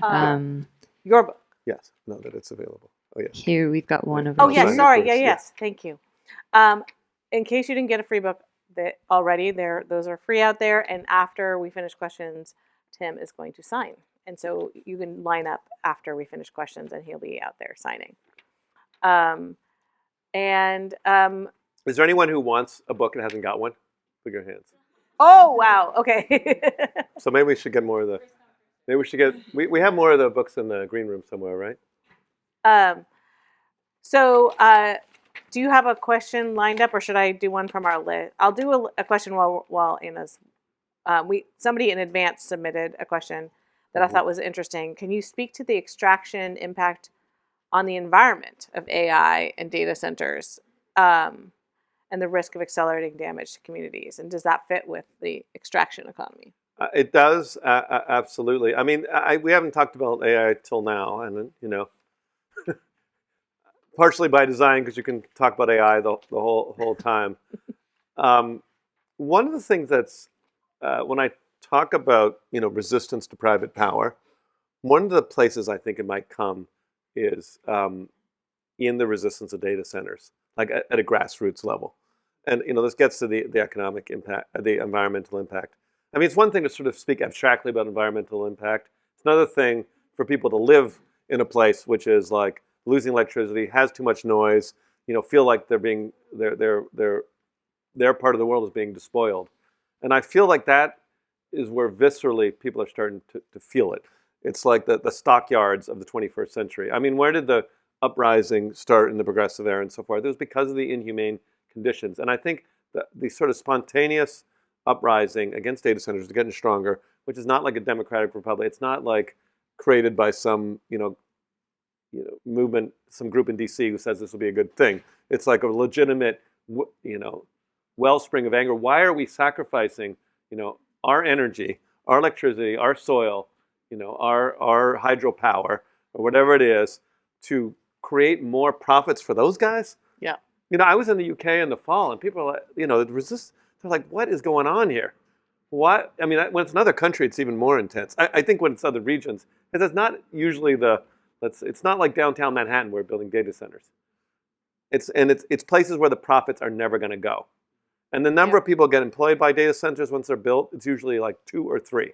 B: Your book.
C: Yes. No, that it's available. Oh, yes.
D: Here we've got one of.
B: Oh, yes.
C: Sign
B: Sorry.
C: it,
B: Yeah.
C: please.
B: Yes. Thank you. In case you didn't get a free book already, those are free out there. And after we finish questions, Tim is going to sign. And so you can line up after we finish questions, and he'll be out there signing.
C: Is there anyone who wants a book and hasn't got one? Put your hands.
B: Oh, wow. Okay.
C: So maybe we should get more of the. Maybe we should get. We have more of the books in the green room somewhere, right?
B: Do you have a question lined up, or should I do one from our list? I'll do a question while Anna's. Somebody in advance submitted a question that I thought was interesting. Can you speak to the extraction impact on the environment of AI and data centers, and the risk of accelerating damage to communities? And does that fit with the extraction economy?
C: It does, absolutely. I mean, we haven't talked about AI till now, and partially by design, because you can talk about AI the whole time. One of the things that's when I talk about resistance to private power, one of the places I think it might come is in the resistance of data centers, like at a grassroots level. And this gets to the economic impact, the environmental impact. I mean, it's one thing to sort of speak abstractly about environmental impact. It's another thing for people to live in a place which is like losing electricity, has too much noise, feel like they're their part of the world is being despoiled. And I feel like that is where viscerally people are starting to feel it. It's like the stockyards of the 21st century. I mean, where did the uprising start in the progressive era and so forth? It was because of the inhumane conditions. And I think the sort of spontaneous uprising against data centers is getting stronger, which is not like a democratic republic. It's not like created by some, movement, some group in DC who says this will be a good thing. It's like a legitimate, wellspring of anger. Why are we sacrificing, our energy, our electricity, our soil, our hydropower, or whatever it is, to create more profits for those guys?
B: Yeah.
C: I was in the UK in the fall, and people are like, they're like, what is going on here? What? I mean, when it's another country, it's even more intense. I think when it's other regions, because it's not usually it's not like downtown Manhattan where we're building data centers. It's places where the profits are never going to go. And the number of people get employed by data centers once they're built, it's usually like 2 or 3.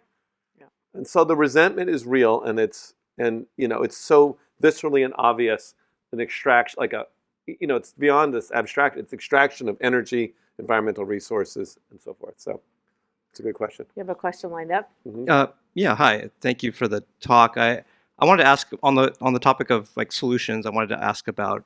B: Yeah.
C: And so the resentment is real, and it's so viscerally and obvious an extraction, it's beyond this abstract. It's extraction of energy, environmental resources, and so forth. So it's a good question.
B: You have a question lined up?
C: Mm-hmm.
E: Yeah, hi. Thank you for the talk. I wanted to ask on the topic of like solutions. I wanted to ask about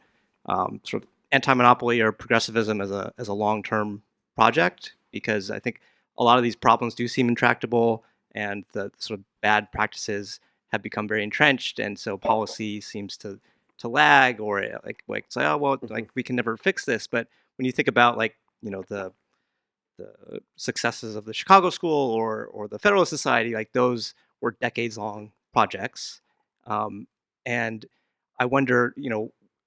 E: sort of anti-monopoly or progressivism as a long-term project, because I think a lot of these problems do seem intractable, and the sort of bad practices have become very entrenched, and so policy seems to lag, or like say, oh well, like we can never fix this. But when you think about the successes of the Chicago School or the Federalist Society, like those were decades-long projects, and I wonder,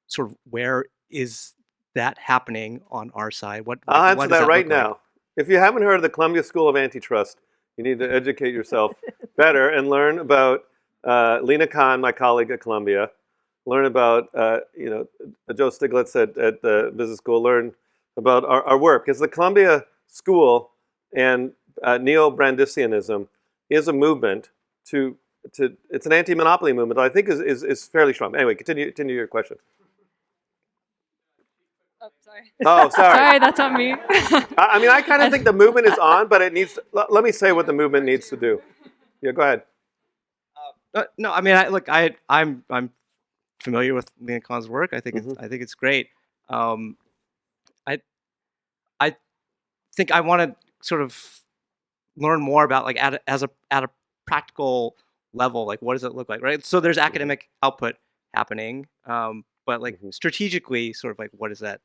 E: sort of where is that happening on our side?
C: I'll answer
E: what does
C: that right
E: look like?
C: now. If you haven't heard of the Columbia School of Antitrust, you need to educate yourself better and learn about Lena Khan, my colleague at Columbia. Learn about Joe Stiglitz at the business school. Learn about our work, because the Columbia School and neo-Brandisianism is a movement it's an anti-monopoly movement that I think is fairly strong. Anyway, continue your question.
D: Oh, sorry.
C: Oh, sorry.
D: Sorry, that's on me.
C: I mean, I kind of think the movement is on, but it needs. Let me say what the movement needs to do. Yeah, go ahead.
E: No, I mean, I'm familiar with Lena Khan's work. I think it's great. I think I want to sort of learn more about like at a practical level, like what does it look like, right? So there's academic output happening, but like strategically, sort of like what does that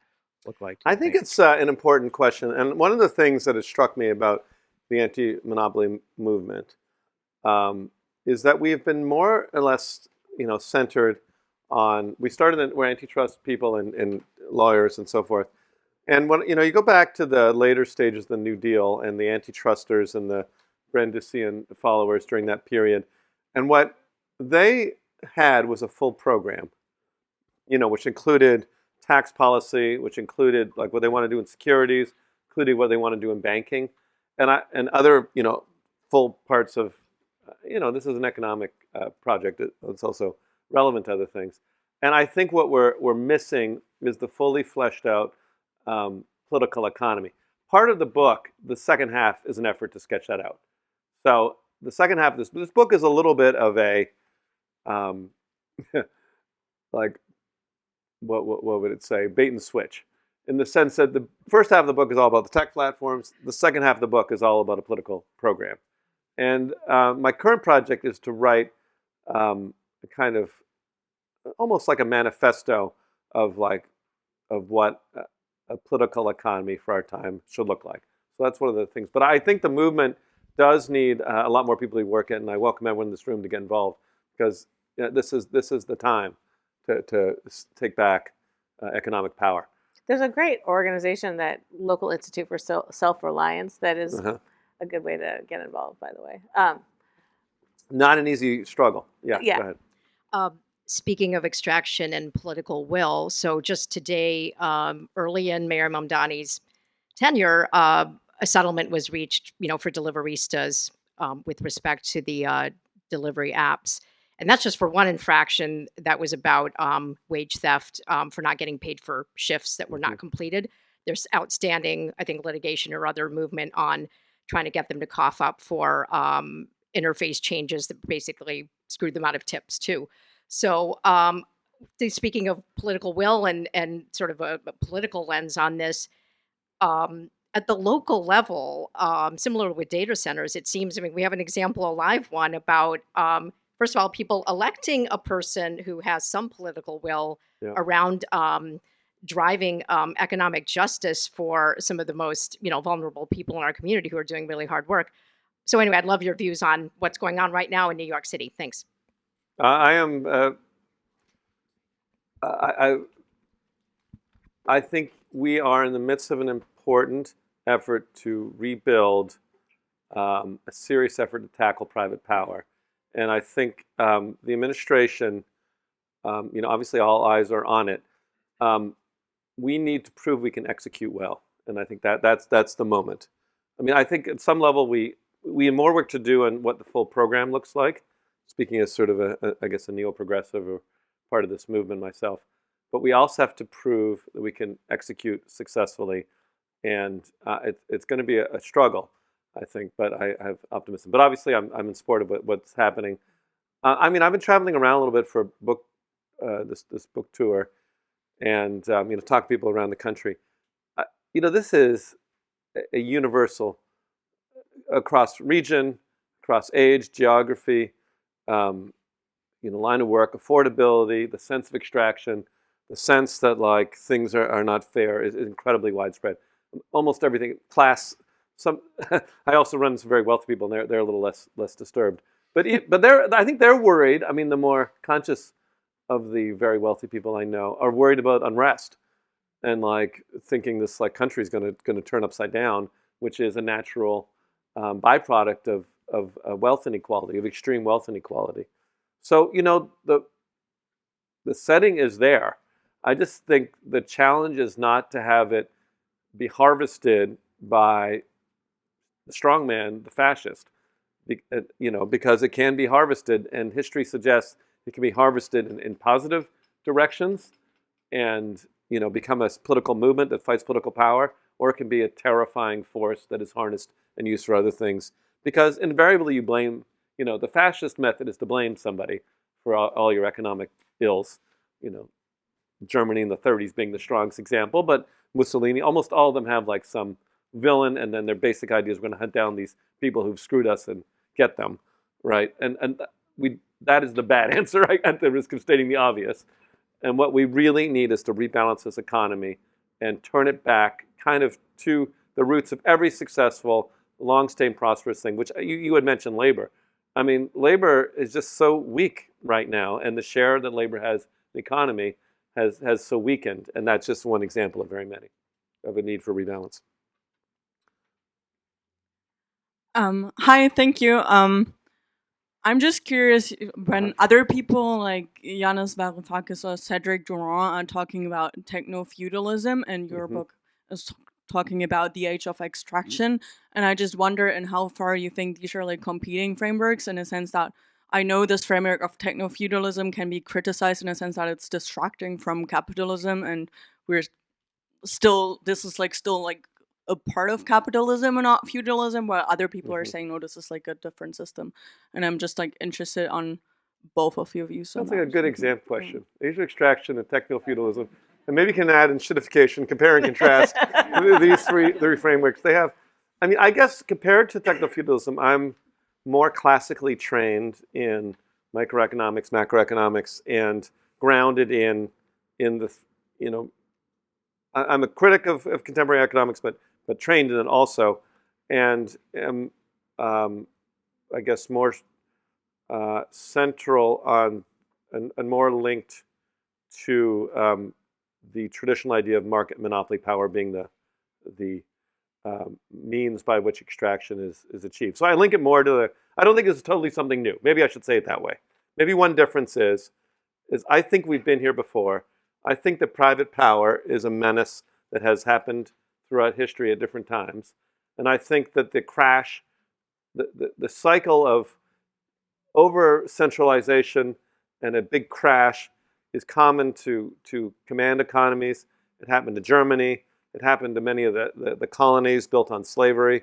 E: look like?
C: I think it's an important question, and one of the things that has struck me about the anti-monopoly movement is that we have been more or less, centered on. We started we're antitrust people and lawyers and so forth, and when you go back to the later stages of the New Deal and the antitrusters and the Brandisian followers during that period, and what they had was a full program, which included tax policy, which included like what they want to do in securities, including what they want to do in banking, and other full parts of this is an economic project. It's also relevant to other things, and I think what we're missing is the fully fleshed out political economy. Part of the book, the second half, is an effort to sketch that out. So the second half of this book is a little bit of a like what would it say, bait and switch, in the sense that the first half of the book is all about the tech platforms. The second half of the book is all about a political program. And my current project is to write a kind of almost like a manifesto of what a political economy for our time should look like. So that's one of the things. But I think the movement does need a lot more people to work it, and I welcome everyone in this room to get involved, because this is the time to take back economic power.
B: There's a great organization, that Local Institute for Self-Reliance, that is a good way to get involved, by the way.
C: Not an easy struggle. Yeah.
B: Yeah.
C: Go ahead.
F: Speaking of extraction and political will, so just today, early in Mayor Mamdani's tenure, a settlement was reached, for deliveristas with respect to the delivery apps. And that's just for one infraction that was about wage theft for not getting paid for shifts that were not completed. there's outstanding, I think, litigation or other movement on trying to get them to cough up for interface changes that basically screwed them out of tips too. So speaking of political will and sort of a political lens on this, at the local level, similar with data centers, it seems, I mean, we have an example, a live one about, first of all, people electing a person who has some political will
C: Yeah.
F: around driving economic justice for some of the most, vulnerable people in our community who are doing really hard work. So anyway, I'd love your views on what's going on right now in New York City. Thanks.
C: I am. I think we are in the midst of an important effort to rebuild a serious effort to tackle private power, and I think the administration, obviously all eyes are on it. We need to prove we can execute well, and I think that's the moment. I mean, I think at some level we have more work to do on what the full program looks like. Speaking as sort of I guess a neo-progressive or part of this movement myself, but we also have to prove that we can execute successfully, and it's going to be a struggle, I think. But I have optimism. But obviously, I'm in support of what's happening. I mean, I've been traveling around a little bit for book this book tour, and talk to people around the country. This is a universal across region, across age, geography, line of work, affordability, the sense of extraction, the sense that like things are not fair is incredibly widespread. Almost everything, class. Some I also run some very wealthy people, and they're a little less disturbed. But I think they're worried. I mean, the more conscious of the very wealthy people I know are worried about unrest and like thinking this like country is going to turn upside down, which is a natural byproduct of wealth inequality, of extreme wealth inequality. So the setting is there. I just think the challenge is not to have it be harvested by the strongman, the fascist, because it can be harvested, and history suggests it can be harvested in positive directions and become a political movement that fights political power, or it can be a terrifying force that is harnessed and used for other things. Because invariably you blame, the fascist method is to blame somebody for all your economic ills. Germany in the 30s being the strongest example, but Mussolini, almost all of them have like some villain, and then their basic idea is we're going to hunt down these people who've screwed us and get them, right? And that is the bad answer, right? At the risk of stating the obvious. And what we really need is to rebalance this economy and turn it back kind of to the roots of every successful, long-staying, prosperous thing, which you had mentioned labor. I mean, labor is just so weak right now, and the share that labor has in the economy has so weakened, and that's just one example of very many, of a need for rebalance.
G: Hi, thank you. I'm just curious when other people like Yanis Varoufakis or Cedric Durand are talking about techno-feudalism, and your book is talking about the age of extraction, and I just wonder in how far you think these are like competing frameworks, in a sense that I know this framework of techno-feudalism can be criticized in a sense that it's distracting from capitalism, and we're this is like still like a part of capitalism and not feudalism, while other people are saying, no, this is like a different system. And I'm just like interested on both of your views.
C: That's like a good example question. Age of extraction and techno-feudalism. And maybe you can add in shittification, compare and contrast these three frameworks. They have, I mean, I guess compared to techno-feudalism, I'm more classically trained in microeconomics, macroeconomics, and grounded in the, I'm a critic of contemporary economics, but trained in it also, and am, I guess, more central on and more linked to the traditional idea of market monopoly power being the means by which extraction is achieved. So I link it more to I don't think it's totally something new. Maybe I should say it that way. Maybe one difference is I think we've been here before. I think that private power is a menace that has happened throughout history at different times. And I think that the crash, the cycle of over-centralization and a big crash is common to command economies. It happened to Germany. It happened to many of the colonies built on slavery.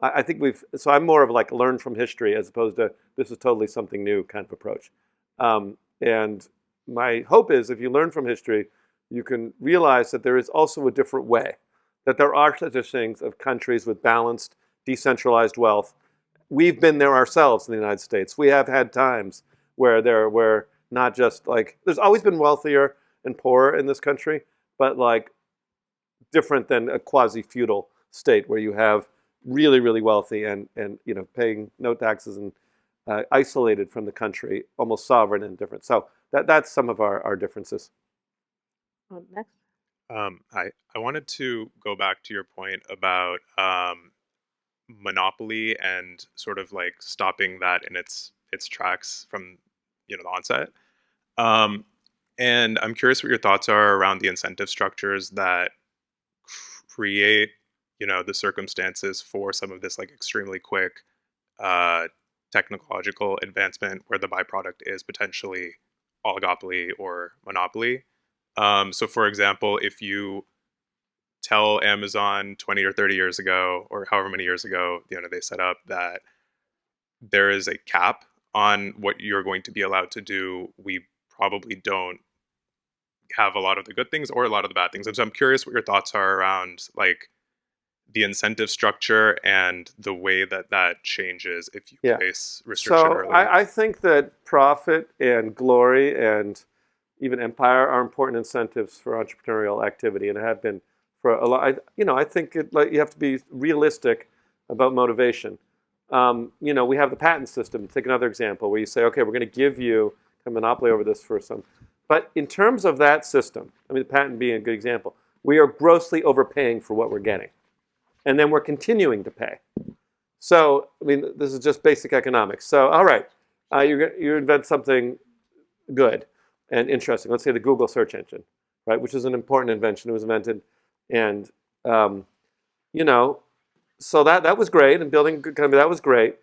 C: I think so I'm more of like learn from history as opposed to this is totally something new kind of approach. And my hope is if you learn from history, you can realize that there is also a different way, that there are such things of countries with balanced, decentralized wealth. We've been there ourselves in the United States. We have had times where not just like, there's always been wealthier and poorer in this country, but like different than a quasi-feudal state where you have really, really wealthy and paying no taxes and isolated from the country, almost sovereign and different. So that's some of our differences.
B: Next.
H: I wanted to go back to your point about monopoly and sort of like stopping that in its tracks from the onset. And I'm curious what your thoughts are around the incentive structures that create the circumstances for some of this like extremely quick technological advancement where the byproduct is potentially oligopoly or monopoly. So for example, if you tell Amazon 20 or 30 years ago, or however many years ago, they set up that there is a cap on what you're going to be allowed to do, we probably don't have a lot of the good things or a lot of the bad things. And so I'm curious what your thoughts are around like the incentive structure and the way that changes if you place restriction early.
C: I think that profit and glory and even empire are important incentives for entrepreneurial activity, and have been for a lot. I think you have to be realistic about motivation. We have the patent system. Take another example where you say, okay, we're going to give you a monopoly over this for some. But in terms of that system, the patent being a good example, we are grossly overpaying for what we're getting. And then we're continuing to pay. So, this is just basic economics. So, all right, you invent something good and interesting. Let's say the Google search engine, right, which is an important invention. It was invented, and so that was great. And building a good company, that was great.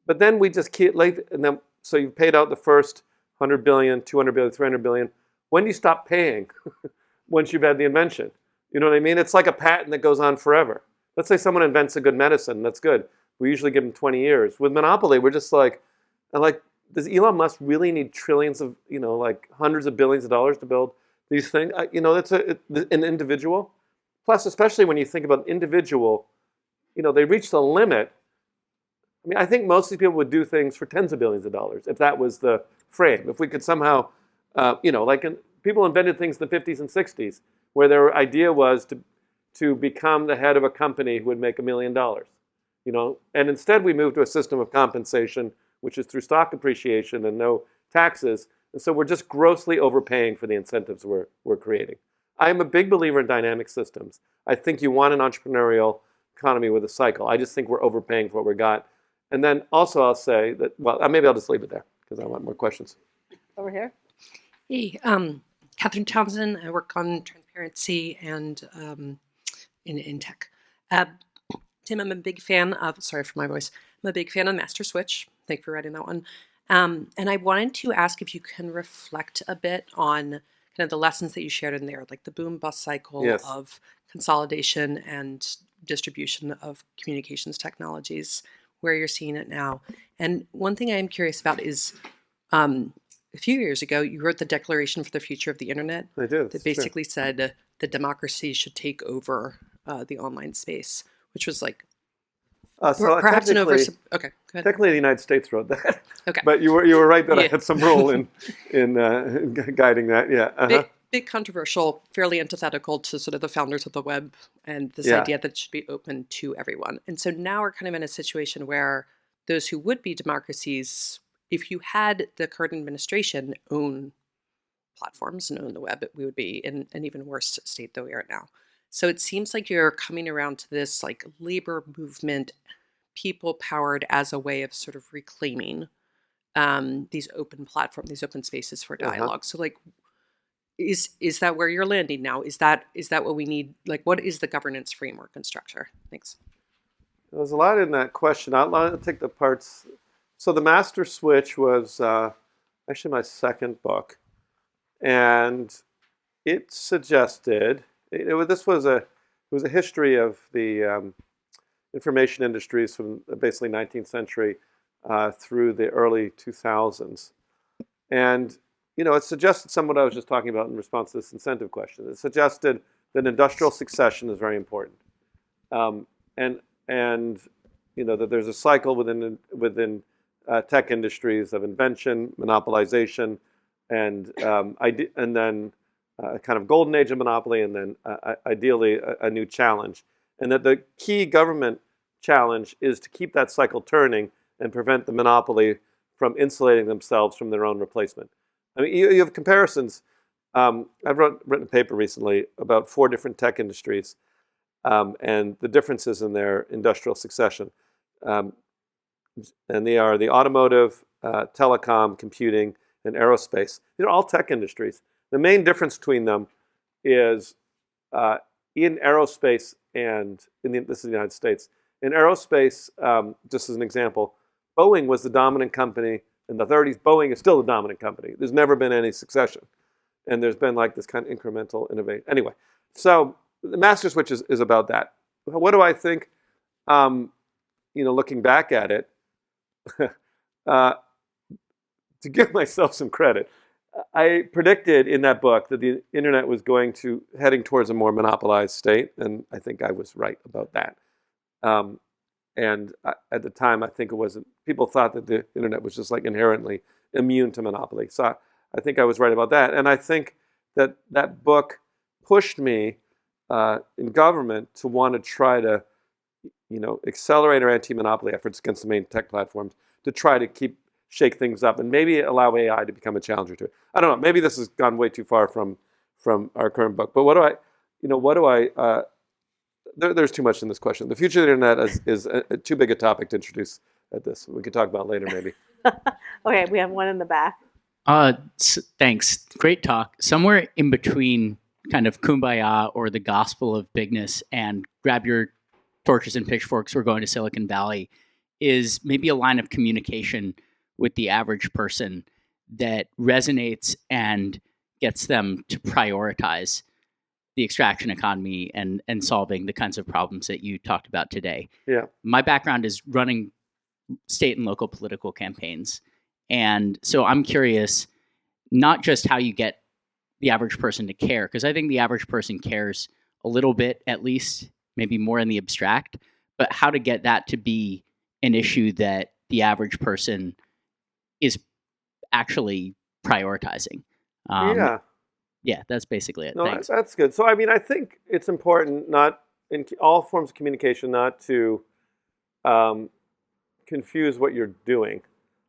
C: But then we just so you paid out the first 100 billion, 200 billion, 300 billion. When do you stop paying? Once you've had the invention, you know what I mean? It's like a patent that goes on forever. Let's say someone invents a good medicine, that's good. We usually give them 20 years. With monopoly, we're just like, does Elon Musk really need trillions of, like hundreds of billions of dollars to build these things? That's an individual. Plus, especially when you think about individual, they reach the limit. I think most people would do things for tens of billions of dollars if that was the frame. If we could somehow, people invented things in the 50s and 60s where their idea was to become the head of a company who would make $1 million. And instead we moved to a system of compensation, which is through stock appreciation and no taxes. And so we're just grossly overpaying for the incentives we're creating. I am a big believer in dynamic systems. I think you want an entrepreneurial economy with a cycle. I just think we're overpaying for what we got. And then also I'll say that, maybe I'll just leave it there because I want more questions.
B: Over here.
I: Hey, Catherine Townsend. I work on transparency and in tech. Tim, I'm a big fan of, sorry for my voice, I'm a big fan of Master Switch. Thank you for writing that one. And I wanted to ask if you can reflect a bit on kind of the lessons that you shared in there, like the boom-bust cycle of consolidation and distribution of communications technologies, where you're seeing it now. And one thing I'm curious about is a few years ago, you wrote the Declaration for the Future of the Internet.
C: I did.
I: That basically said that democracy should take over the online space, which was like perhaps an over. Okay, go ahead.
C: Technically, the United States wrote that.
I: Okay,
C: but you were right that I had some role in guiding that. Yeah. Uh-huh.
I: Big controversial, fairly antithetical to sort of the founders of the web and this idea that it should be open to everyone. And so now we're kind of in a situation where those who would be democracies, if you had the current administration own platforms and own the web, we would be in an even worse state than we are now. So it seems like you're coming around to this like labor movement, people powered as a way of sort of reclaiming these open platforms, these open spaces for dialogue. So like, is that where you're landing now? Is that what we need? Like, what is the governance framework and structure? Thanks.
C: There's a lot in that question. I'll take the parts. So the Master Switch was actually my second book, and it suggested this was was a history of the information industries from basically 19th century through the early 2000s. And, it suggested some of what I was just talking about in response to this incentive question. It suggested that industrial succession is very important. And that there's a cycle within tech industries of invention, monopolization, and then a kind of golden age of monopoly, and then ideally a new challenge. And that the key government challenge is to keep that cycle turning and prevent the monopoly from insulating themselves from their own replacement. I mean, you have comparisons. I've written a paper recently about 4 different tech industries and the differences in their industrial succession. And they are the automotive, telecom, computing, and aerospace. These are all tech industries. The main difference between them is in aerospace and this is the United States. In aerospace, just as an example, Boeing was the dominant company in the 30s. Boeing is still the dominant company. There's never been any succession. And there's been like this kind of incremental innovation. Anyway, so the master switch is about that. What do I think? Looking back at it, to give myself some credit, I predicted in that book that the internet was heading towards a more monopolized state, and I think I was right about that. At the time, I think it wasn't. People thought that the internet was just like inherently immune to monopoly. So I think I was right about that, and I think that book pushed me in government to want to try to, accelerate our anti-monopoly efforts against the main tech platforms to try to shake things up and maybe allow AI to become a challenger to it. I don't know. Maybe this has gone way too far from our current book. But there's too much in this question. The future of the internet is too big a topic to introduce at this. We could talk about later, maybe.
B: Okay, we have one in the back.
J: Thanks. Great talk. Somewhere in between kind of kumbaya or the gospel of bigness and grab your torches and pitchforks, we're going to Silicon Valley, is maybe a line of communication with the average person that resonates and gets them to prioritize the extraction economy and solving the kinds of problems that you talked about today.
C: Yeah.
J: My background is running state and local political campaigns. And so I'm curious, not just how you get the average person to care, because I think the average person cares a little bit, at least, maybe more in the abstract, but how to get that to be an issue that the average person is actually prioritizing. Yeah, that's basically it.
C: No,
J: Thanks.
C: that's good. So, I think it's important, not in all forms of communication, not to confuse what you're doing.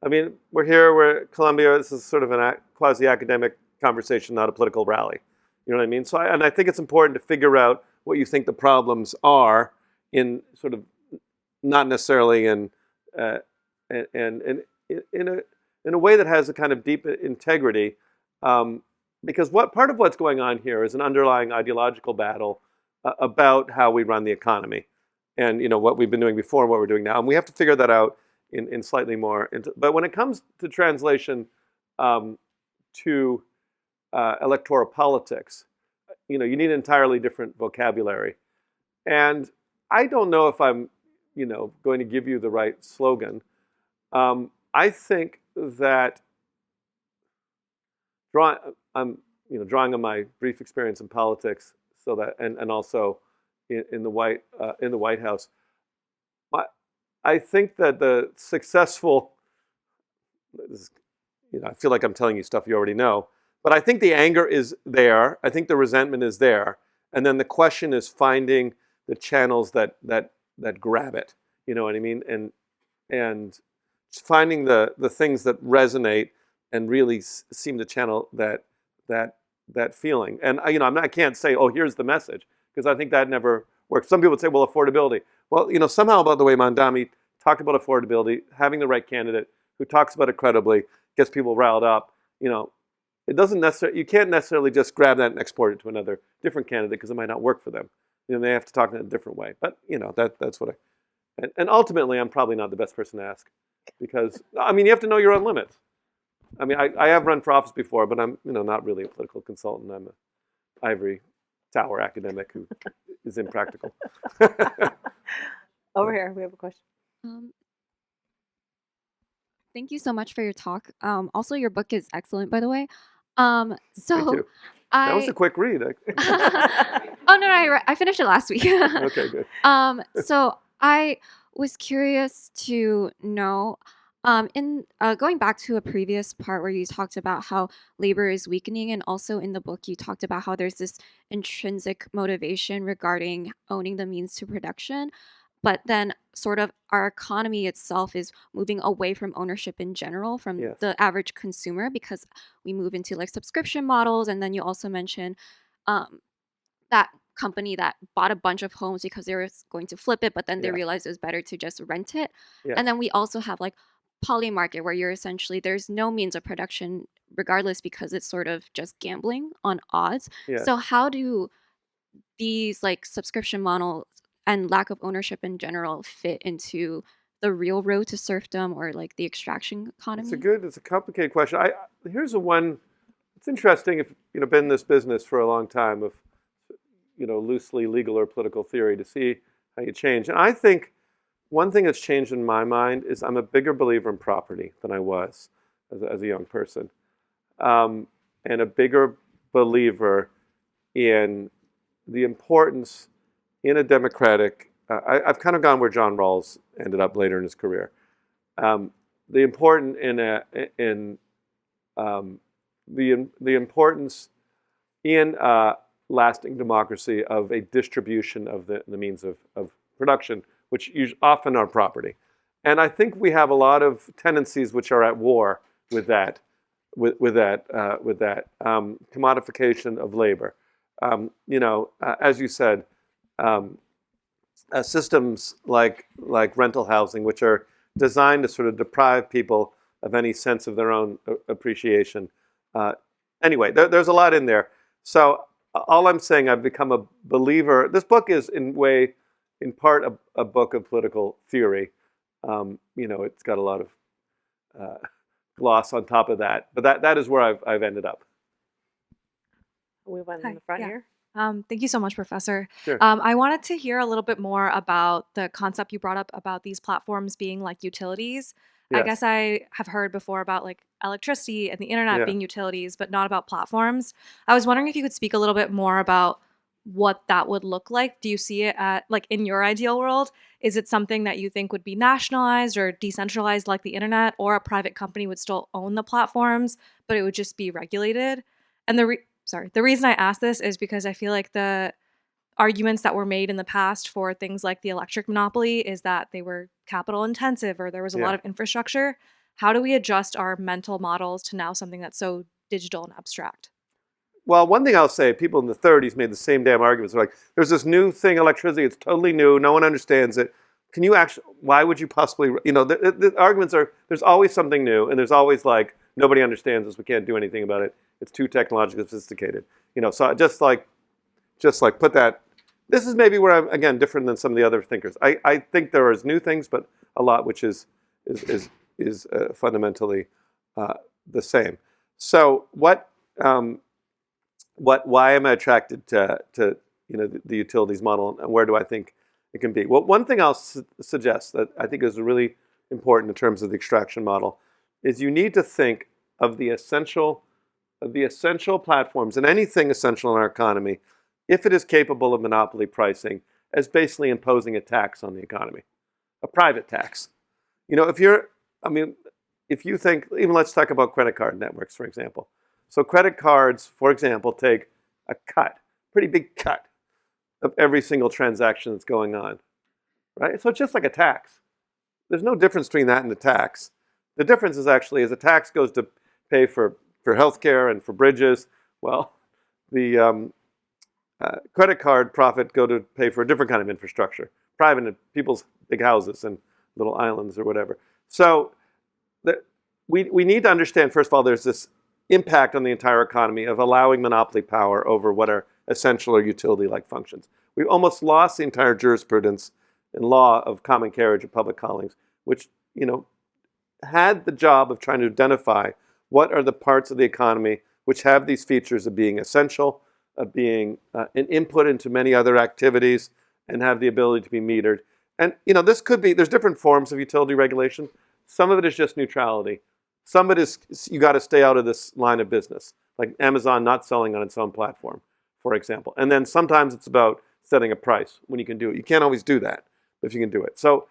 C: We're at Columbia. This is sort of a quasi-academic conversation, not a political rally. You know what I mean? So, I think it's important to figure out what you think the problems are in sort of not necessarily in a way that has a kind of deep integrity. Because part of what's going on here is an underlying ideological battle about how we run the economy, and what we've been doing before and what we're doing now, and we have to figure that out in slightly more. But when it comes to translation to electoral politics, you need an entirely different vocabulary, and I don't know if I'm going to give you the right slogan. I think that I'm drawing on my brief experience in politics, so that and also in the White House. I think that the successful, I feel like I'm telling you stuff you already know, but I think the anger is there. I think the resentment is there, and then the question is finding the channels that grab it. You know what I mean? And finding the things that resonate and really seem to channel that feeling. And I can't say, oh, here's the message, because I think that never works. Some people would say, well, affordability. Well, somehow about the way Mandami talked about affordability, having the right candidate who talks about it credibly, gets people riled up. It doesn't necessarily. You can't necessarily just grab that and export it to another different candidate because it might not work for them. They have to talk in a different way. But that's what and ultimately, I'm probably not the best person to ask, because you have to know your own limits. I have run for office before, but I'm not really a political consultant. I'm an ivory tower academic who is impractical.
B: Over here, we have a question.
K: Um, Thank you so much for your talk. Also, your book is excellent, by the way.
C: Thank
K: So
C: you. That was a quick read.
K: oh no, I finished it last week.
C: Okay, good.
K: So I was curious to know, in going back to a previous part where you talked about how labor is weakening, and also in the book you talked about how there's this intrinsic motivation regarding owning the means to production, but then sort of our economy itself is moving away from ownership in general from
C: Yes.
K: the average consumer, because we move into like subscription models. And then you also mentioned that company that bought a bunch of homes because they were going to flip it, but then they
C: Yeah.
K: realized it was better to just rent it.
C: Yes.
K: And then we also have like poly market, where you're essentially, there's no means of production regardless, because it's sort of just gambling on odds.
C: Yes.
K: So how do these like subscription models and lack of ownership in general fit into the real road to serfdom or like the extraction economy?
C: It's a complicated question. Here's a one. It's interesting if been in this business for a long time of loosely legal or political theory to see how you change. And I think one thing that's changed in my mind is I'm a bigger believer in property than I was as a young person, and a bigger believer in the importance in a democratic. I've kind of gone where John Rawls ended up later in his career. The important the importance in lasting democracy of a distribution of the means of production, which often are property. And I think we have a lot of tendencies which are at war with that, commodification of labor. As you said, systems like rental housing, which are designed to sort of deprive people of any sense of their own appreciation. Anyway, there's a lot in there. So all I'm saying, I've become a believer. This book is in part a book of political theory. It's got a lot of gloss on top of that, but that is where I've ended up.
B: We went
L: Hi,
B: in the front
L: yeah.
B: here.
L: Thank you so much, Professor.
C: Sure.
L: I wanted to hear a little bit more about the concept you brought up about these platforms being like utilities. I
C: Yes.
L: guess I have heard before about like electricity and the internet
C: Yeah.
L: being utilities, but not about platforms. I was wondering if you could speak a little bit more about what that would look like. Do you see it at like in your ideal world? Is it something that you think would be nationalized or decentralized like the internet, or a private company would still own the platforms, but it would just be regulated? And the reason I ask this is because I feel like the arguments that were made in the past for things like the electric monopoly is that they were capital intensive or there was a lot of infrastructure. How do we adjust our mental models to now something that's so digital and abstract?
C: Well, one thing I'll say, people in the 30s made the same damn arguments. They're like, there's this new thing, electricity, it's totally new, no one understands it. Can you actually, why would you possibly, the arguments are, there's always something new, and there's always like, nobody understands this, we can't do anything about it. It's too technologically sophisticated. So just like put that, this is maybe where I'm, again, different than some of the other thinkers. I think there is new things, but a lot which is fundamentally the same. So why am I attracted to the utilities model, and where do I think it can be? Well, one thing I'll suggest that I think is really important in terms of the extraction model is you need to think of the essential platforms and anything essential in our economy, if it is capable of monopoly pricing, as basically imposing a tax on the economy, a private tax. If you think, even let's talk about credit card networks, for example. So credit cards, for example, take a pretty big cut of every single transaction that's going on, right? So it's just like a tax. There's no difference between that and a tax. The difference is actually, as a tax goes to pay for healthcare and for bridges, well, the credit card profit go to pay for a different kind of infrastructure, private people's big houses and little islands or whatever. So we need to understand, first of all, there's this impact on the entire economy of allowing monopoly power over what are essential or utility-like functions. We've almost lost the entire jurisprudence and law of common carriage of public callings, which had the job of trying to identify what are the parts of the economy which have these features of being essential, of being an input into many other activities and have the ability to be metered. And this could be, there's different forms of utility regulation. Some of it is just neutrality. Some of it is you got to stay out of this line of business, like Amazon not selling on its own platform, for example. And then sometimes it's about setting a price when you can do it. You can't always do that, but if you can do it. So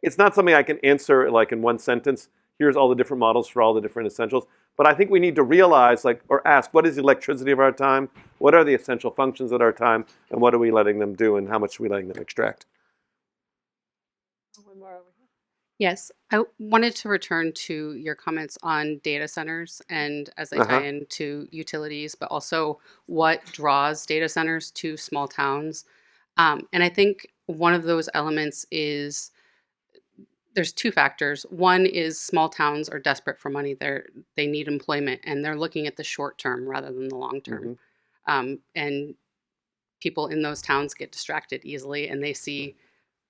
C: it's not something I can answer like in one sentence. Here's all the different models for all the different essentials. But I think we need to realize, or ask, what is the electricity of our time? What are the essential functions of our time? And what are we letting them do? And how much are we letting them extract?
B: One more over here.
M: Yes, I wanted to return to your comments on data centers and as they tie into utilities, but also what draws data centers to small towns. And I think one of those elements is there's two factors. One is small towns are desperate for money. They need employment and they're looking at the short term rather than the long term. And people in those towns get distracted easily and they see,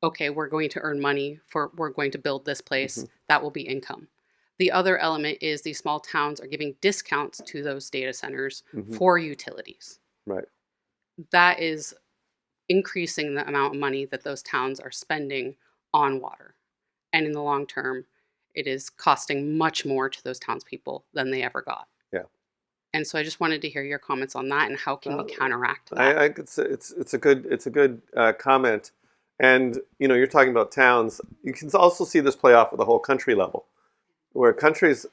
M: okay, we're going to earn money we're going to build this place. That will be income. The other element is these small towns are giving discounts to those data centers for utilities.
C: Right.
M: That is increasing the amount of money that those towns are spending on water. And in the long term, it is costing much more to those townspeople than they ever got.
C: Yeah.
M: And so I just wanted to hear your comments on that and how can we counteract that?
C: It's a good comment. And you're talking about towns. You can also see this play off at the whole country level, where countries,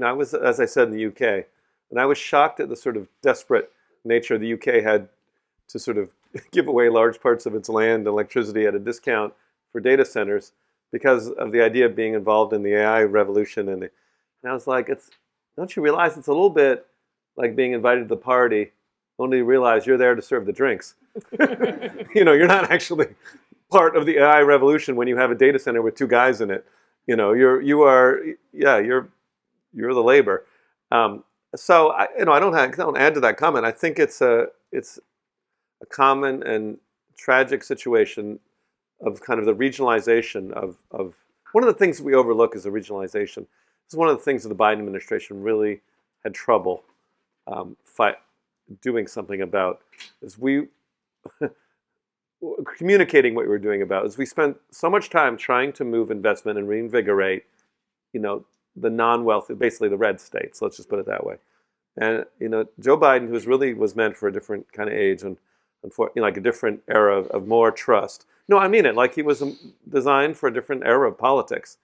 C: I was, as I said, in the UK, and I was shocked at the sort of desperate nature the UK had to sort of give away large parts of its land and electricity at a discount for data centers because of the idea of being involved in the AI revolution. And I was like, don't you realize it's a little bit like being invited to the party, only to realize you're there to serve the drinks. You're not actually part of the AI revolution when you have a data center with two guys in it. You're the labor. So I don't add to that comment. I think it's a common and tragic situation of kind of the regionalization of one of the things that we overlook is the regionalization. This is one of the things that the Biden administration really had trouble doing something about. Is we communicating what we were doing about is we spent so much time trying to move investment and reinvigorate, the non-wealthy, basically the red states. Let's just put it that way. And Joe Biden, who was meant for a different kind of age and for like a different era of more trust. No, I mean it. Like he was designed for a different era of politics.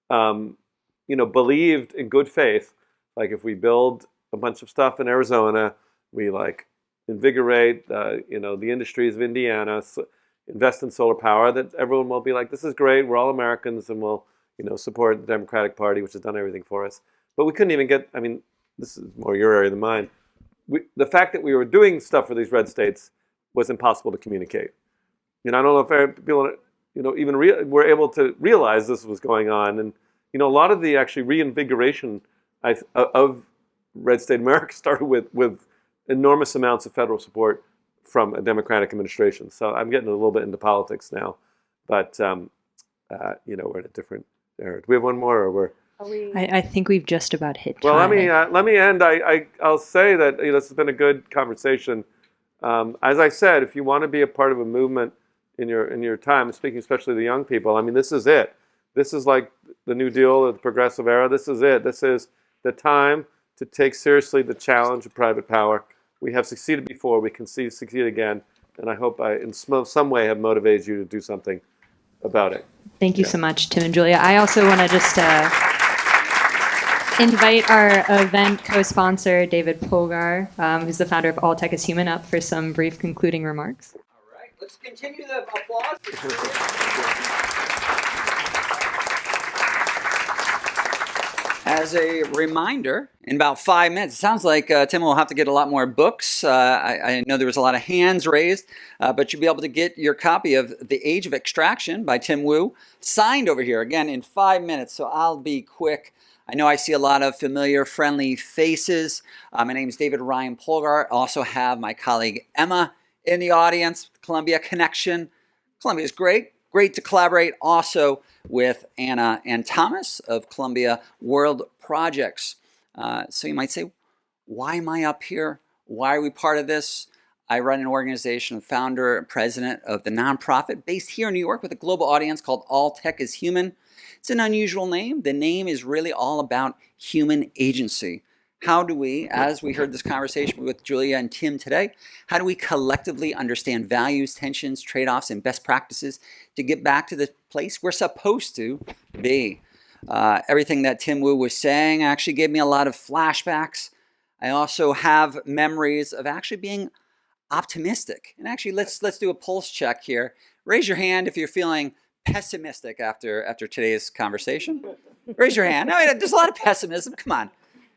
C: Believed in good faith. Like if we build a bunch of stuff in Arizona, we invigorate, the industries of Indiana, invest in solar power, that everyone will be like, this is great, we're all Americans, and we'll, support the Democratic Party, which has done everything for us. But we couldn't even get, this is more your area than mine. The fact that we were doing stuff for these red states was impossible to communicate. I don't know if people, even were able to realize this was going on. And, a lot of the actually reinvigoration of red state America started with enormous amounts of federal support from a Democratic administration. So I'm getting a little bit into politics now, but we're in a different era. Do we have one more, or we're?
D: I think we've just about hit
C: Well,
D: time.
C: let me end. I'll say that this has been a good conversation. As I said, if you want to be a part of a movement in your time, speaking especially to the young people, this is it. This is like the New Deal or the progressive era. This is it. This is the time to take seriously the challenge of private power. We have succeeded before. We can succeed again. And I hope I, in some way, have motivated you to do something about it.
D: Thank you so much, Tim and Julia. I also want to just invite our event co-sponsor, David Polgar, who's the founder of All Tech is Human, up for some brief concluding remarks.
N: All right, let's continue the applause. As a reminder, in about 5 minutes, it sounds like Tim will have to get a lot more books. I know there was a lot of hands raised, but you'll be able to get your copy of The Age of Extraction by Tim Wu, signed over here, again, in 5 minutes, so I'll be quick. I know I see a lot of familiar, friendly faces. My name is David Ryan Polgar. I also have my colleague Emma in the audience, Columbia Connection. Columbia is great to collaborate also with Anna and Thomas of Columbia World Projects. So you might say, why am I up here? Why are we part of this? I run an organization, founder and president of the nonprofit based here in New York with a global audience called All Tech is Human. It's an unusual name. The name is really all about human agency. How do we, as we heard this conversation with Julia and Tim today, how do we collectively understand values, tensions, trade-offs, and best practices to get back to the place we're supposed to be? Everything that Tim Wu was saying actually gave me a lot of flashbacks. I also have memories of actually being optimistic. And actually, let's do a pulse check here. Raise your hand if you're feeling pessimistic after today's conversation. Raise your hand. No, there's a lot of pessimism. Come on.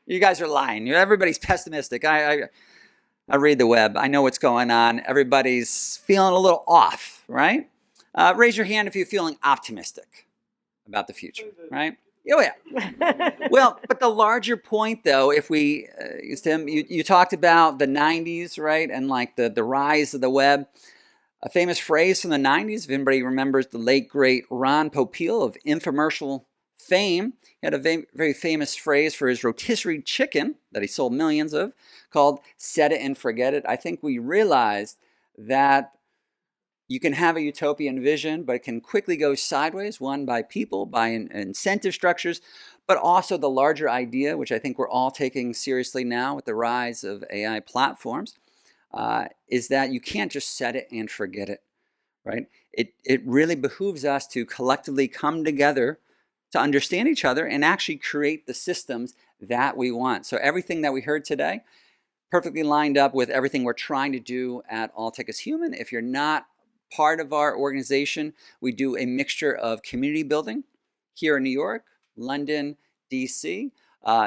N: You guys are lying. Everybody's pessimistic. I read the web. I know what's going on. Everybody's feeling a little off, right? Raise your hand if you're feeling optimistic about the future, right? Oh, yeah. Well, but the larger point, though, if we, Tim, you talked about the 90s, right? And like the rise of the web. A famous phrase from the 90s, if anybody remembers the late, great Ron Popeil of infomercial fame. He had a very famous phrase for his rotisserie chicken that he sold millions of called set it and forget it. I think we realized that you can have a utopian vision, but it can quickly go sideways, one by people, by incentive structures, but also the larger idea, which I think we're all taking seriously now with the rise of AI platforms, is that you can't just set it and forget it, right? It really behooves us to collectively come together to understand each other and actually create the systems that we want. So everything that we heard today, perfectly lined up with everything we're trying to do at All Tech is Human. If you're not part of our organization, we do a mixture of community building here in New York, London, DC,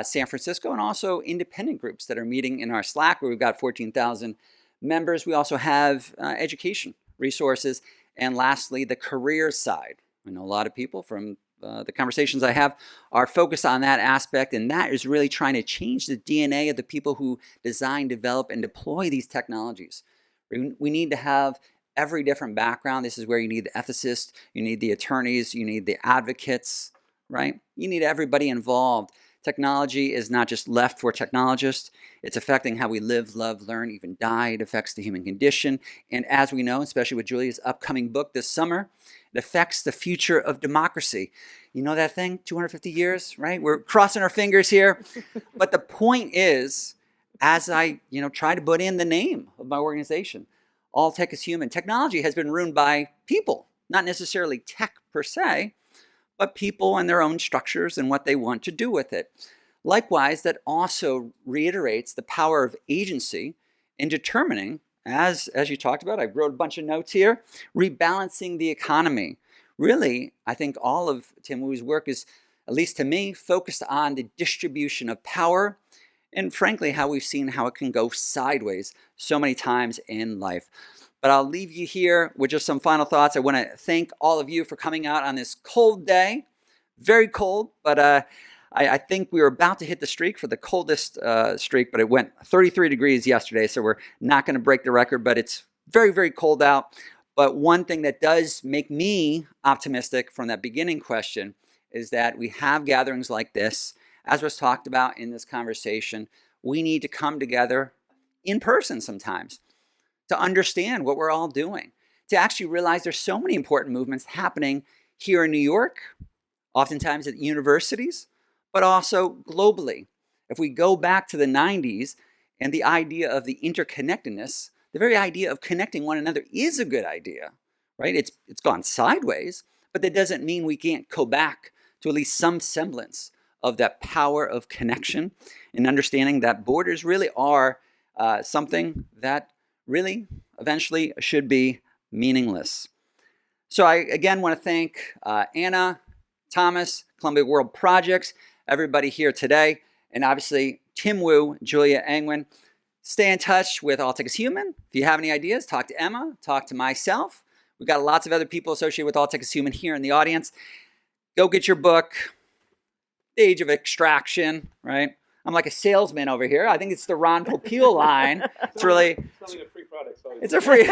N: San Francisco, and also independent groups that are meeting in our Slack where we've got 14,000 members. We also have education resources. And lastly, the career side. I know a lot of people from the conversations I have are focused on that aspect, and that is really trying to change the DNA of the people who design, develop, and deploy these technologies. We need to have every different background. This is where you need the ethicists, you need the attorneys, you need the advocates, right? You need everybody involved. Technology is not just left for technologists. It's affecting how we live, love, learn, even die. It affects the human condition. And as we know, especially with Julia's upcoming book this summer, it affects the future of democracy. You know that thing, 250 years, right? We're crossing our fingers here. But the point is, as I try to put in the name of my organization, All Tech is Human, technology has been ruined by people, not necessarily tech per se, but people and their own structures and what they want to do with it. Likewise, that also reiterates the power of agency in determining, as you talked about, I wrote a bunch of notes here, rebalancing the economy. Really, I think all of Tim Wu's work is, at least to me, focused on the distribution of power and frankly, how we've seen how it can go sideways so many times in life. But I'll leave you here with just some final thoughts. I want to thank all of you for coming out on this cold day. Very cold, but I think we were about to hit the streak for the coldest streak, but it went 33 degrees yesterday, so we're not going to break the record, but it's very, very cold out. But one thing that does make me optimistic from that beginning question is that we have gatherings like this. As was talked about in this conversation, we need to come together in person sometimes to understand what we're all doing, to actually realize there's so many important movements happening here in New York, oftentimes at universities, but also globally. If we go back to the 90s and the idea of the interconnectedness, the very idea of connecting one another is a good idea, right? It's gone sideways, but that doesn't mean we can't go back to at least some semblance of that power of connection and understanding that borders really are something that really eventually should be meaningless. So I again want to thank Anna, Thomas, Columbia World Projects, everybody here today, and obviously Tim Wu, Julia Angwin. Stay in touch with All Tech is Human. If you have any ideas, talk to Emma, talk to myself. We've got lots of other people associated with All Tech is Human here in the audience. Go get your book, The Age of Extraction, right? I'm like a salesman over here. I think it's the Ron Popeil line. It's really...
C: Selling a free product.
N: It's a free...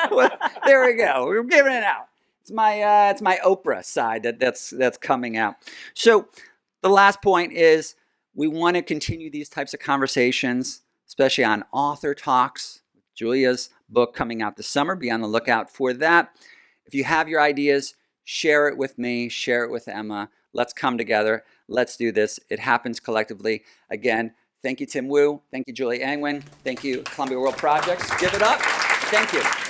N: Well, there we go. We're giving it out. It's my Oprah side that's coming out. So the last point is we want to continue these types of conversations, especially on author talks, Julia's book coming out this summer. Be on the lookout for that. If you have your ideas, share it with me, share it with Emma. Let's come together. Let's do this. It happens collectively. Again, thank you, Tim Wu. Thank you, Julia Angwin. Thank you, Columbia World Projects. Give it up. Thank you.